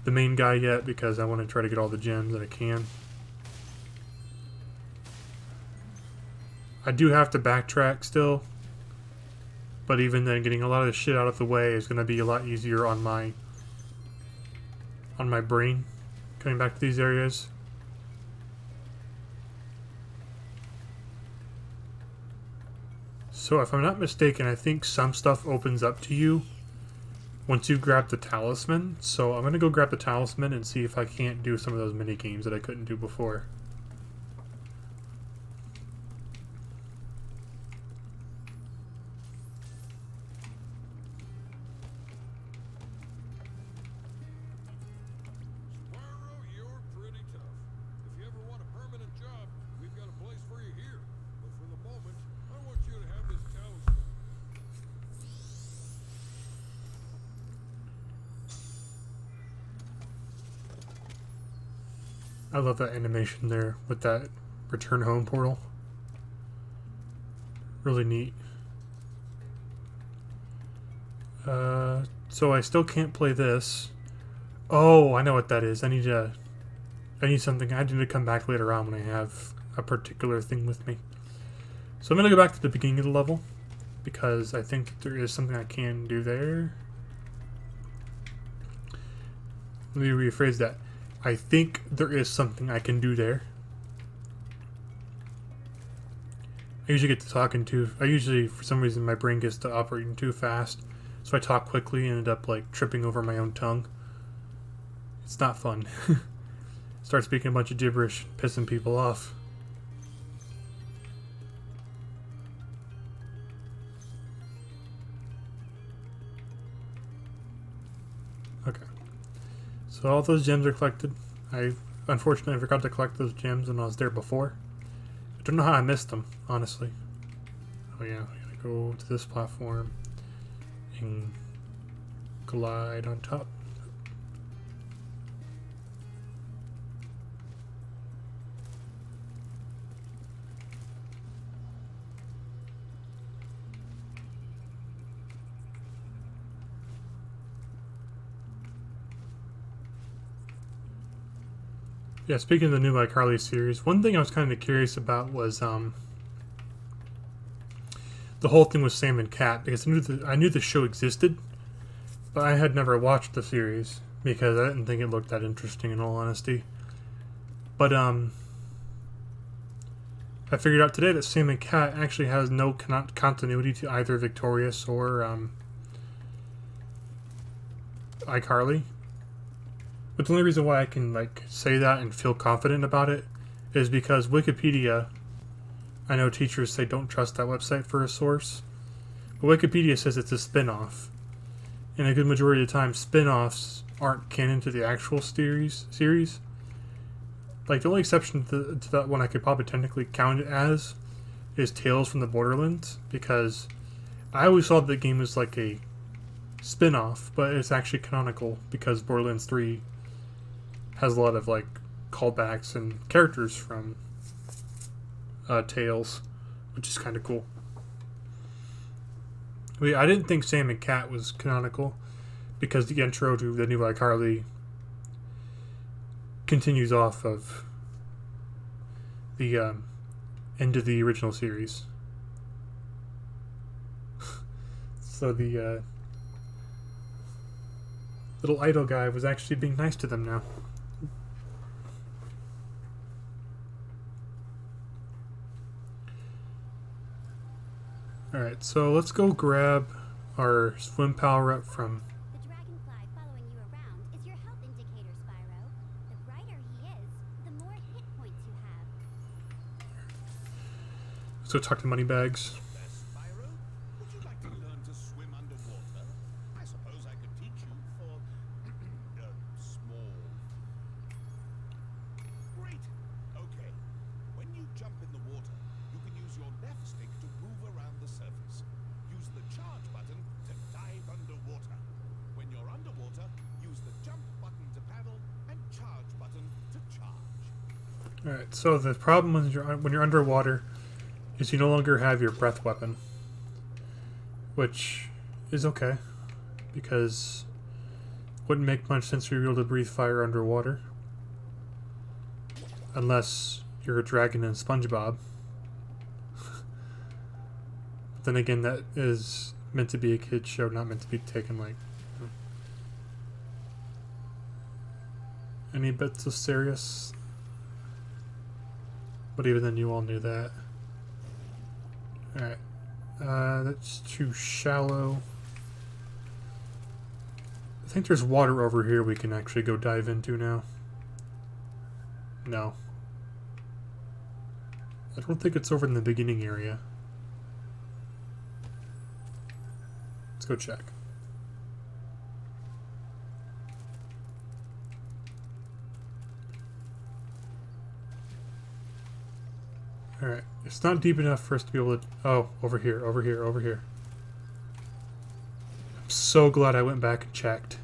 the main guy yet because I want to try to get all the gems that I can. I do have to backtrack still, but even then, getting a lot of the shit out of the way is gonna be a lot easier on my brain coming back to these areas. So if I'm not mistaken, I think some stuff opens up to you once you grab the talisman. So I'm going to go grab the talisman and see if I can't do some of those mini games that I couldn't do before. Spyro, you're pretty tough. If you ever want a permanent job, we've got a place for you here. But for the moment, I want you to have this talisman. I love that animation there with that return home portal. Really neat. So I still can't play this. Oh, I know what that is. I need something. I need to come back later on when I have a particular thing with me. So I'm gonna go back to the beginning of the level because I think that there is something I can do there. Let me rephrase that. I think there is something I can do there. I usually get to talking too. For some reason, my brain gets to operating too fast. So I talk quickly and end up like tripping over my own tongue. It's not fun. Start speaking a bunch of gibberish, pissing people off. Okay. So all those gems are collected. I unfortunately forgot to collect those gems when I was there before. I don't know how I missed them, honestly. Oh yeah, I gotta go to this platform and glide on top. Yeah, speaking of the new iCarly series, one thing I was kind of curious about was the whole thing with Sam and Cat, because I knew the show existed, but I had never watched the series because I didn't think it looked that interesting, in all honesty. But I figured out today that Sam and Cat actually has no continuity to either Victorious or iCarly. But the only reason why I can like say that and feel confident about it is because Wikipedia, I know teachers say don't trust that website for a source, but Wikipedia says it's a spin-off. And a good majority of the time, spin-offs aren't canon to the actual series. Like, the only exception to that one I could probably technically count it as is Tales from the Borderlands, because I always thought the game was like a spin-off, but it's actually canonical because Borderlands 3 has a lot of like callbacks and characters from Tales, which is kind of cool. I didn't think Sam and Cat was canonical because the intro to the new iCarly continues off of the end of the original series. So the little idol guy was actually being nice to them now. Alright, so let's go grab our swim power up from... The dragonfly following you around is your health indicator, Spyro. The brighter he is, the more hit points you have. Let's go talk to Moneybags. There, Spyro? Would you like to learn to swim underwater? I suppose I could teach you for small. Great. Okay. When you jump in the water, you can use your left stick to move around the surface. Use the charge button to dive underwater. When you're underwater, use the jump button to paddle and charge button to charge. Alright, so the problem when you're underwater is you no longer have your breath weapon, which is okay because it wouldn't make much sense for you to be able to breathe fire underwater unless you're a dragon in SpongeBob. But then again, that is meant to be a kid's show, not meant to be taken like any bit so serious. But even then, you all knew that. Alright. That's too shallow. I think there's water over here we can actually go dive into now. No. I don't think it's over in the beginning area. Let's go check. Alright, it's not deep enough for us to be able to... Oh, over here, over here, over here. I'm so glad I went back and checked.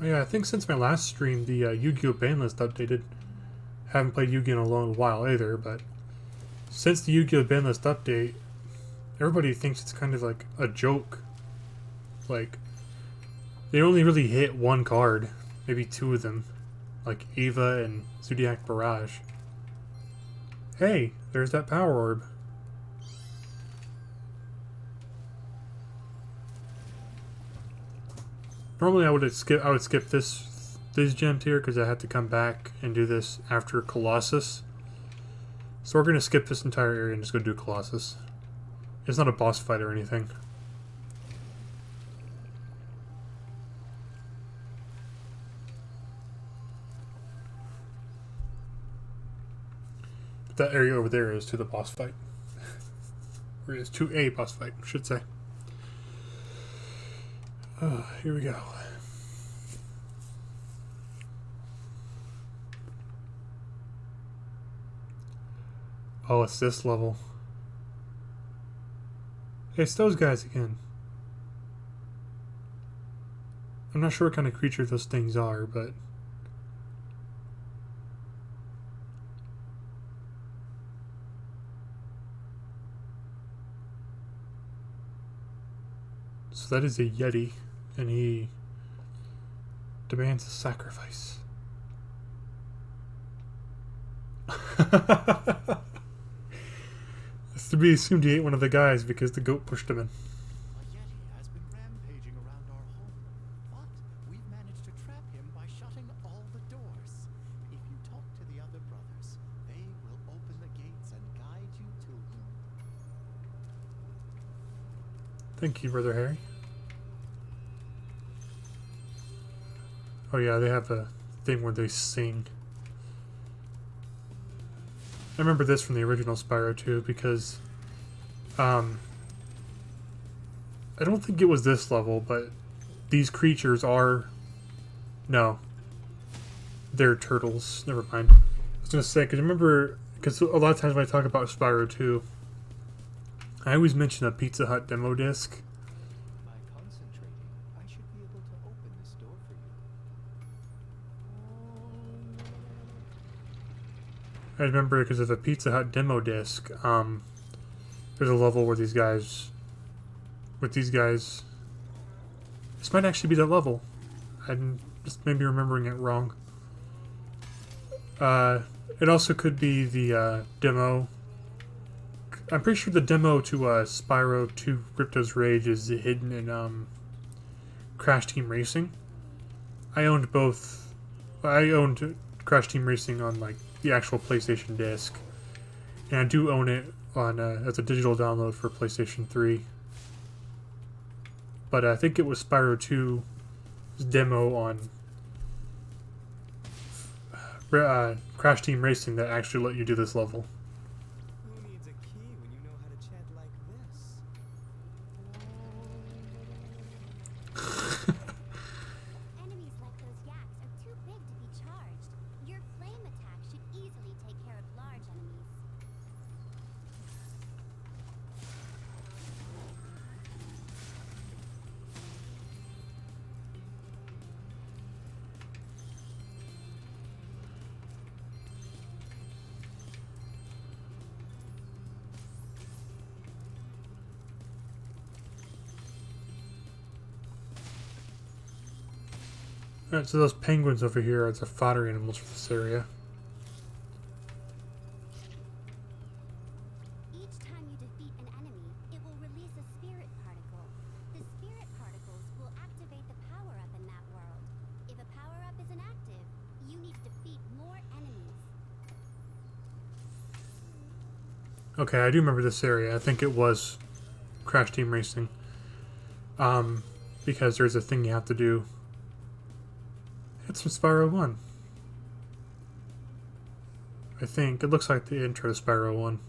Oh yeah, I think since my last stream, the Yu-Gi-Oh! Ban list updated. Haven't played Yu-Gi-Oh! in a long while either, but since the Yu-Gi-Oh! Ban list update, everybody thinks it's kind of like a joke. Like, they only really hit one card, maybe two of them, like Eva and Zodiac Barrage. Hey, there's that power orb. Normally I would skip these gems here because I had to come back and do this after Colossus. So we're gonna skip this entire area and just go do Colossus. It's not a boss fight or anything. But that area over there is to the boss fight. Or it is to a boss fight, I should say. Here we go. Oh, it's this level. It's those guys again. I'm not sure what kind of creature those things are, but... So that is a Yeti, and he demands a sacrifice. It's to be assumed he ate one of the guys because the goat pushed him in. A Yeti has been rampaging around our home, but we've managed to trap him by shutting all the doors. If you talk to the other brothers, they will open the gates and guide you to him. Thank you, Brother Harry. Oh yeah, they have a thing where they sing. I remember this from the original Spyro 2 because I don't think it was this level, but these creatures are... No. They're turtles. Never mind. I was going to say, because remember, because a lot of times when I talk about Spyro 2, I always mention a Pizza Hut demo disc. By concentrating, I should be able to open this door for you. I remember because of a Pizza Hut demo disc, there's a level where these guys, this might actually be that level. I'm just maybe remembering it wrong. It also could be the demo. I'm pretty sure the demo to Spyro 2 Ripto's Rage is hidden in Crash Team Racing. I owned both. I owned Crash Team Racing on like the actual PlayStation disc, and I do own it on as a digital download for PlayStation 3. But I think it was Spyro 2's demo on Crash Team Racing that actually let you do this level. Who needs a key when you know how to chant like this? Enemies like those yaks are too big to be charged. Your flame attack should easily take care of large enemies. Alright, so those penguins over here are the fodder animals for this area. defeat an enemy, it will release a spirit particle. The spirit particles will activate the power-up in that world. If a power-up is inactive, you need to defeat more enemies. Okay, I do remember this area. I think it was Crash Team Racing. Because there's a thing you have to do. It's from Spyro 1. I think. It looks like the intro to Spyro 1.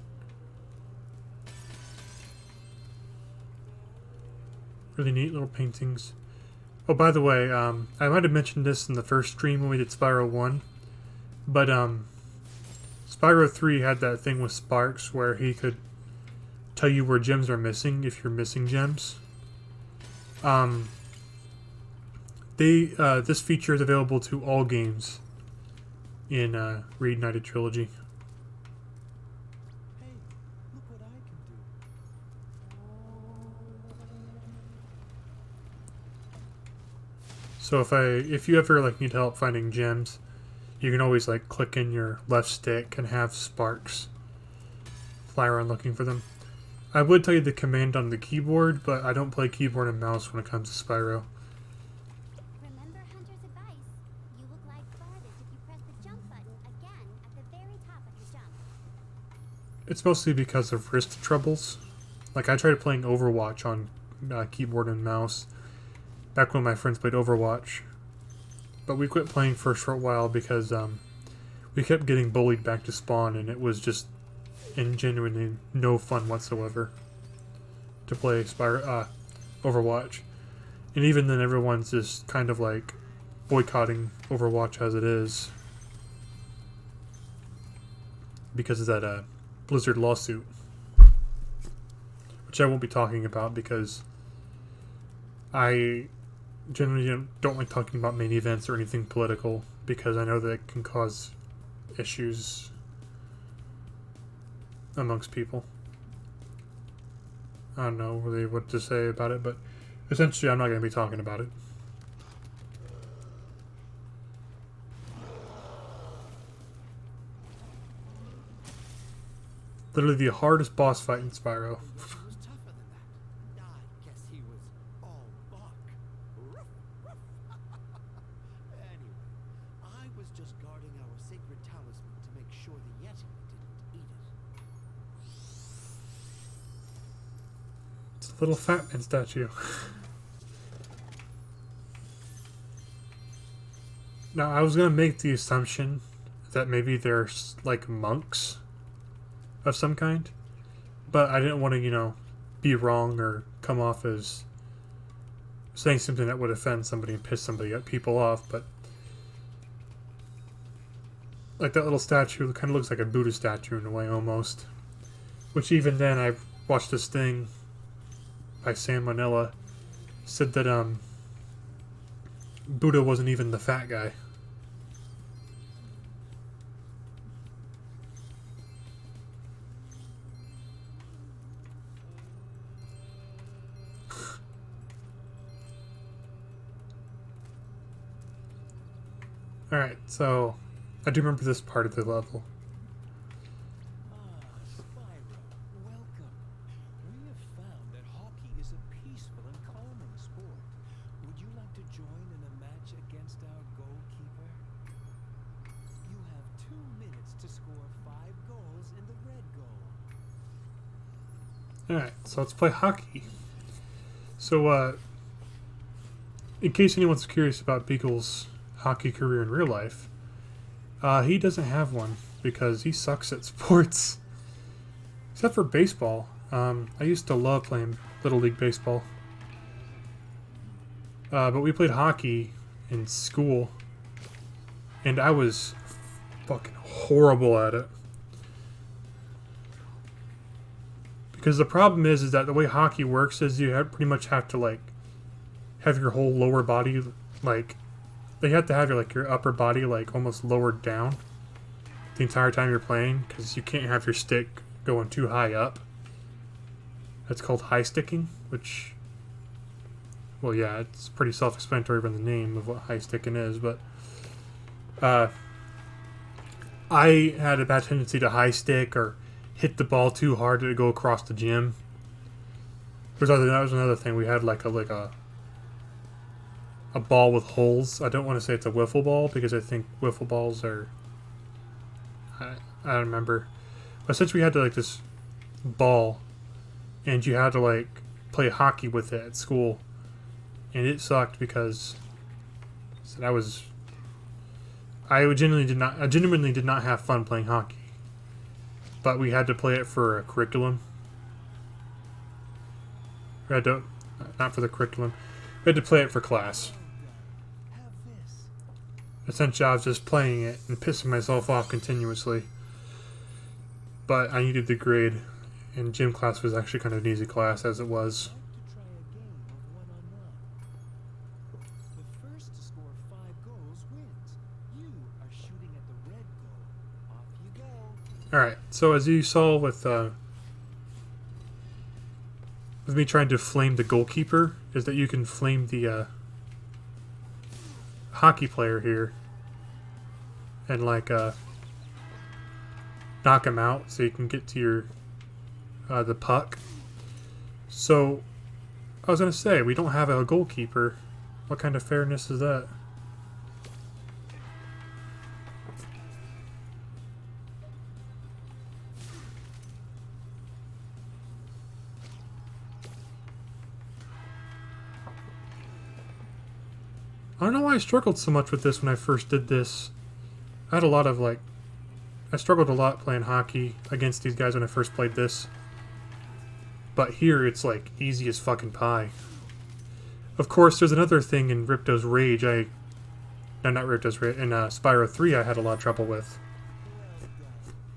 Really neat little paintings. Oh, by the way, I might have mentioned this in the first stream when we did Spyro 1. But, Spyro 3 had that thing with Sparks where he could tell you where gems are missing if you're missing gems. This feature is available to all games in Reignited Trilogy. Hey, look what I can do. So if you ever like need help finding gems, you can always like click in your left stick and have Sparks fly around looking for them. I would tell you the command on the keyboard, but I don't play keyboard and mouse when it comes to Spyro. Remember Hunter's advice. You will glide farthest if you press the jump button again at the very top of your jump. It's mostly because of wrist troubles. Like I tried playing Overwatch on keyboard and mouse back when my friends played Overwatch, but we quit playing for a short while because we kept getting bullied back to spawn, and it was just genuinely no fun whatsoever to play Overwatch. And even then, everyone's just kind of like boycotting Overwatch as it is because of that Blizzard lawsuit, which I won't be talking about because I generally don't like talking about main events or anything political because I know that it can cause issues amongst people. I don't know really what to say about it, but essentially I'm not going to be talking about it. Literally the hardest boss fight in Spyro. He was tougher than that. I guess he was all bark. Ruff, ruff. Anyway, I was just guarding our sacred talisman to make sure the Yeti didn't eat it. It's a little fat man statue. Now, I was going to make the assumption that maybe there's like monks of some kind, but I didn't want to, be wrong or come off as saying something that would offend somebody and piss people off. But like that little statue kind of looks like a Buddha statue in a way almost, which even then I watched this thing by Sam Manila said that Buddha wasn't even the fat guy. Alright, so I do remember this part of the level. Ah, Spyro, welcome. We have found that hockey is a peaceful and calming sport. Would you like to join in a match against our goalkeeper? You have 2 minutes to score 5 goals in the red goal. Alright, so let's play hockey. So, in case anyone's curious about Beagle's hockey career in real life, he doesn't have one because he sucks at sports. Except for baseball. I used to love playing Little League Baseball. But we played hockey in school, and I was fucking horrible at it. Because the problem is that the way hockey works is you pretty much have to, like, have your whole lower body, like, you have to have your upper body, like, almost lowered down the entire time you're playing, because you can't have your stick going too high up. That's called high sticking, which, well, yeah, it's pretty self-explanatory from the name of what high sticking is, but I had a bad tendency to high stick or hit the ball too hard to go across the gym. That was another thing. We had like a ball with holes. I don't want to say it's a wiffle ball because I think wiffle balls are. I don't remember, but since we had like this ball, and you had to like play hockey with it at school, and it sucked because I genuinely did not have fun playing hockey, but we had to play it for a curriculum. We had to, not for the curriculum, we had to play it for class. Have this. Essentially, I was just playing it and pissing myself off continuously. But I needed the grade, and gym class was actually kind of an easy class as it was. Like to try a game of one-on-one. The first to score 5 goals wins. You are shooting at the red goal. Off you go. Alright, so as you saw with me trying to flame the goalkeeper, is that you can flame the hockey player here and like knock him out so you can get to your the puck. So I was gonna say, we don't have a goalkeeper. What kind of fairness is that? I don't know why I struggled so much with this when I first did this. I had a lot of like... I struggled a lot playing hockey against these guys when I first played this. But here it's like easy as fucking pie. Of course, there's another thing in Ripto's Rage No, not Ripto's Rage. In Spyro 3 I had a lot of trouble with. Well done.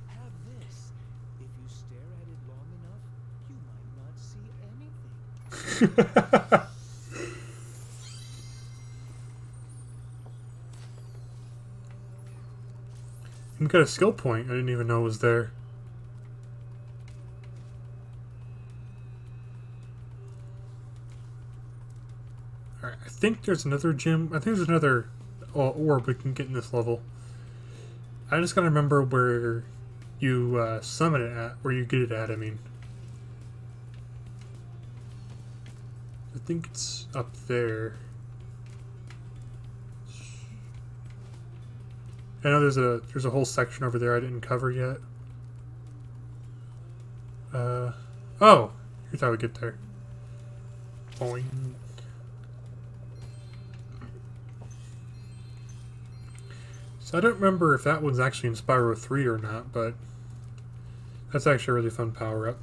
Have this. If you stare at it long enough, you might not see anything. You got a skill point. I didn't even know it was there. Alright, I think there's another gym. I think there's another orb we can get in this level. I just gotta remember where you summon it at, where you get it at, I mean. I think it's up there. I know there's a whole section over there I didn't cover yet. Oh! Here's how we get there. Boing. So I don't remember if that one's actually in Spyro 3 or not, but that's actually a really fun power-up.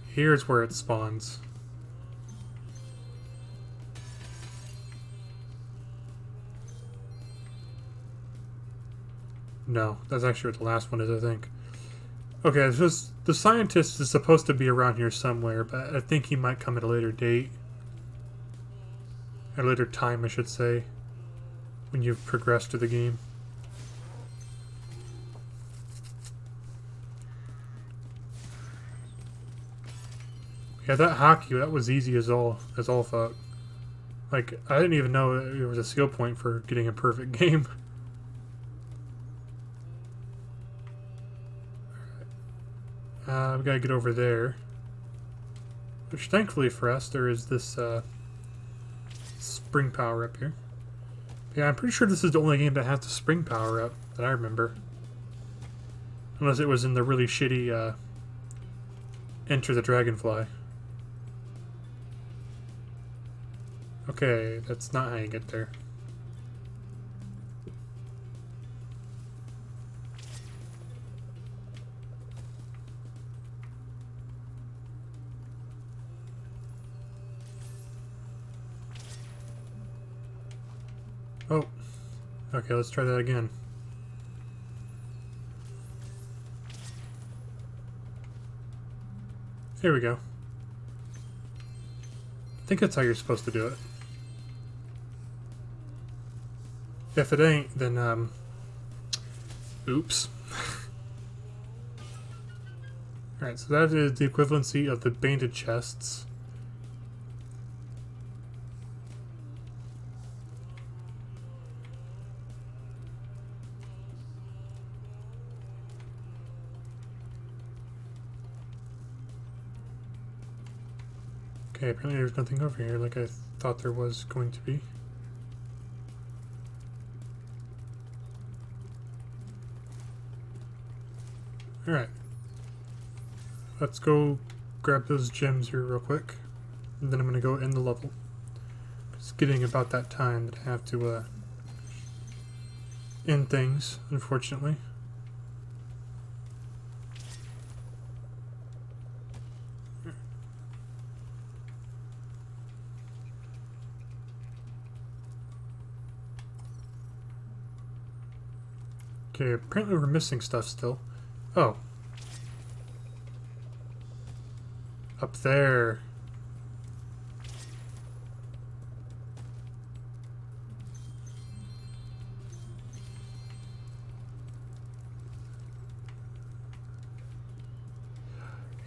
Here's where it spawns. No, that's actually what the last one is, I think. Okay, so the scientist is supposed to be around here somewhere, but I think he might come at a later date. At a later time, I should say. When you've progressed to the game. Yeah, that hockey, that was easy as all fuck. Like, I didn't even know it was a skill point for getting a perfect game. We gotta get over there. Which, thankfully for us, there is this spring power up here. Yeah, I'm pretty sure this is the only game that has the spring power up that I remember. Unless it was in the really shitty Enter the Dragonfly. Okay, that's not how you get there. Oh, okay, let's try that again. Here we go. I think that's how you're supposed to do it. If it ain't, then, oops. Alright, so that is the equivalency of the banded chests. Okay, apparently there's nothing over here like I thought there was going to be. Alright. Let's go grab those gems here real quick. And then I'm going to go end the level. It's getting about that time that I have to end things, unfortunately. Okay, apparently we're missing stuff still. Oh. Up there.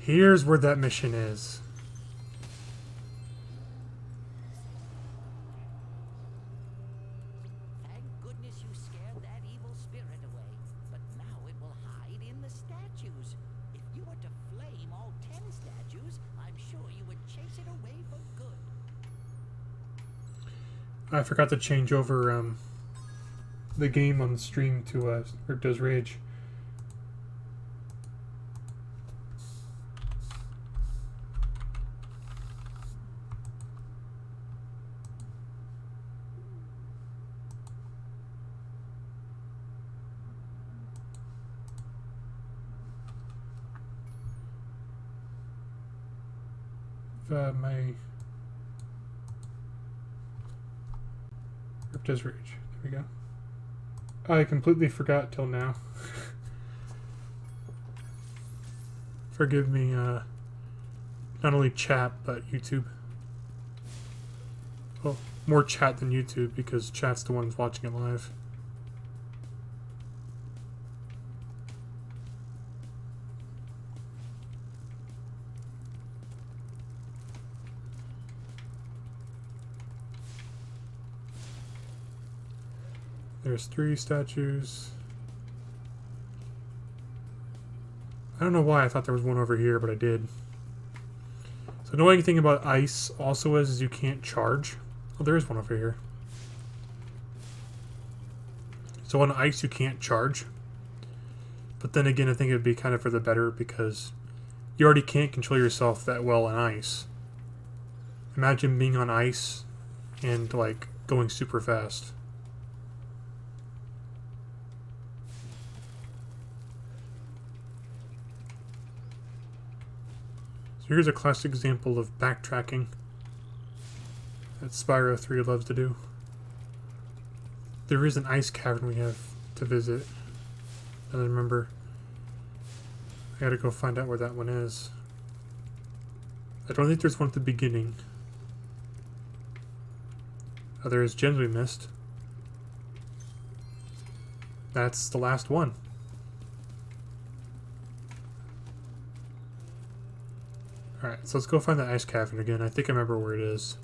Here's where that mission is. Thank goodness you scared that evil spirit away. But now it will hide in the statues. If you were to flame all 10 statues, I'm sure you would chase it away for good. I forgot to change over the game on the stream to Ripto's Rage. My Ripto's Rage. There we go. I completely forgot till now. Forgive me, not only chat, but YouTube. Well, more chat than YouTube, because chat's the ones watching it live. There's 3 statues. I don't know why I thought there was one over here, but I did. So the annoying thing about ice also is you can't charge. Oh, there is one over here. So on ice you can't charge. But then again, I think it would be kind of for the better because you already can't control yourself that well on ice. Imagine being on ice and like going super fast. Here's a classic example of backtracking that Spyro 3 loves to do. There is an ice cavern we have to visit. I remember. I gotta go find out where that one is. I don't think there's one at the beginning. Oh, there is gems we missed. That's the last one. Alright, so let's go find that ice cavern again. I think I remember where it is.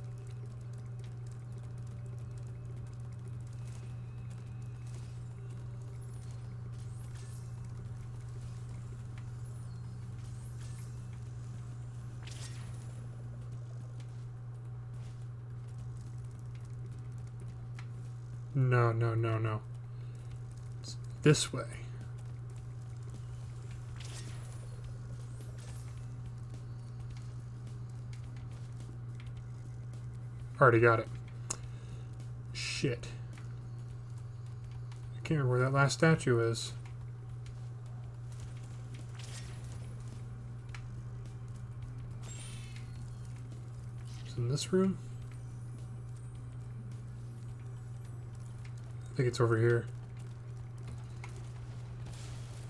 No, no, no, no. It's this way. Already got it. Shit. I can't remember where that last statue is. It's in this room? I think it's over here.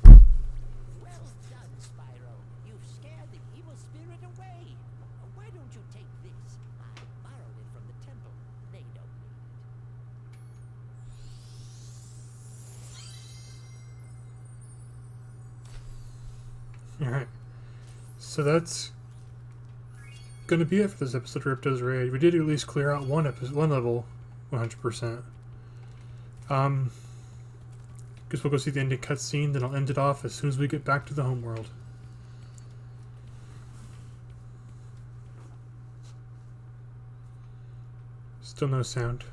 Well done, Spyro. You've scared the evil spirit away. Why don't you take this? I borrowed it from the temple. They don't need it. Alright. So that's gonna be it for this episode of Ripto's Raid. We did at least clear out one level 100%. Guess we'll go see the ending cutscene, then I'll end it off as soon as we get back to the homeworld. Still no sound.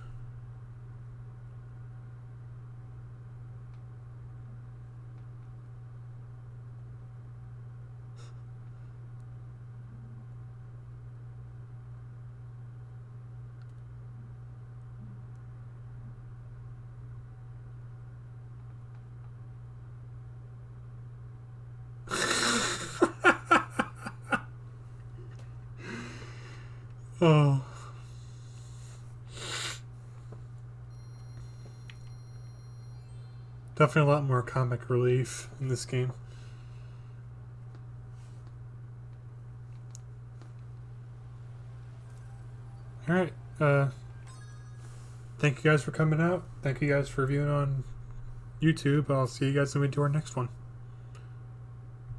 Oh. Definitely a lot more comic relief in this game. Alright, thank you guys for coming out. Thank you guys for viewing on YouTube. I'll see you guys when we do our next one.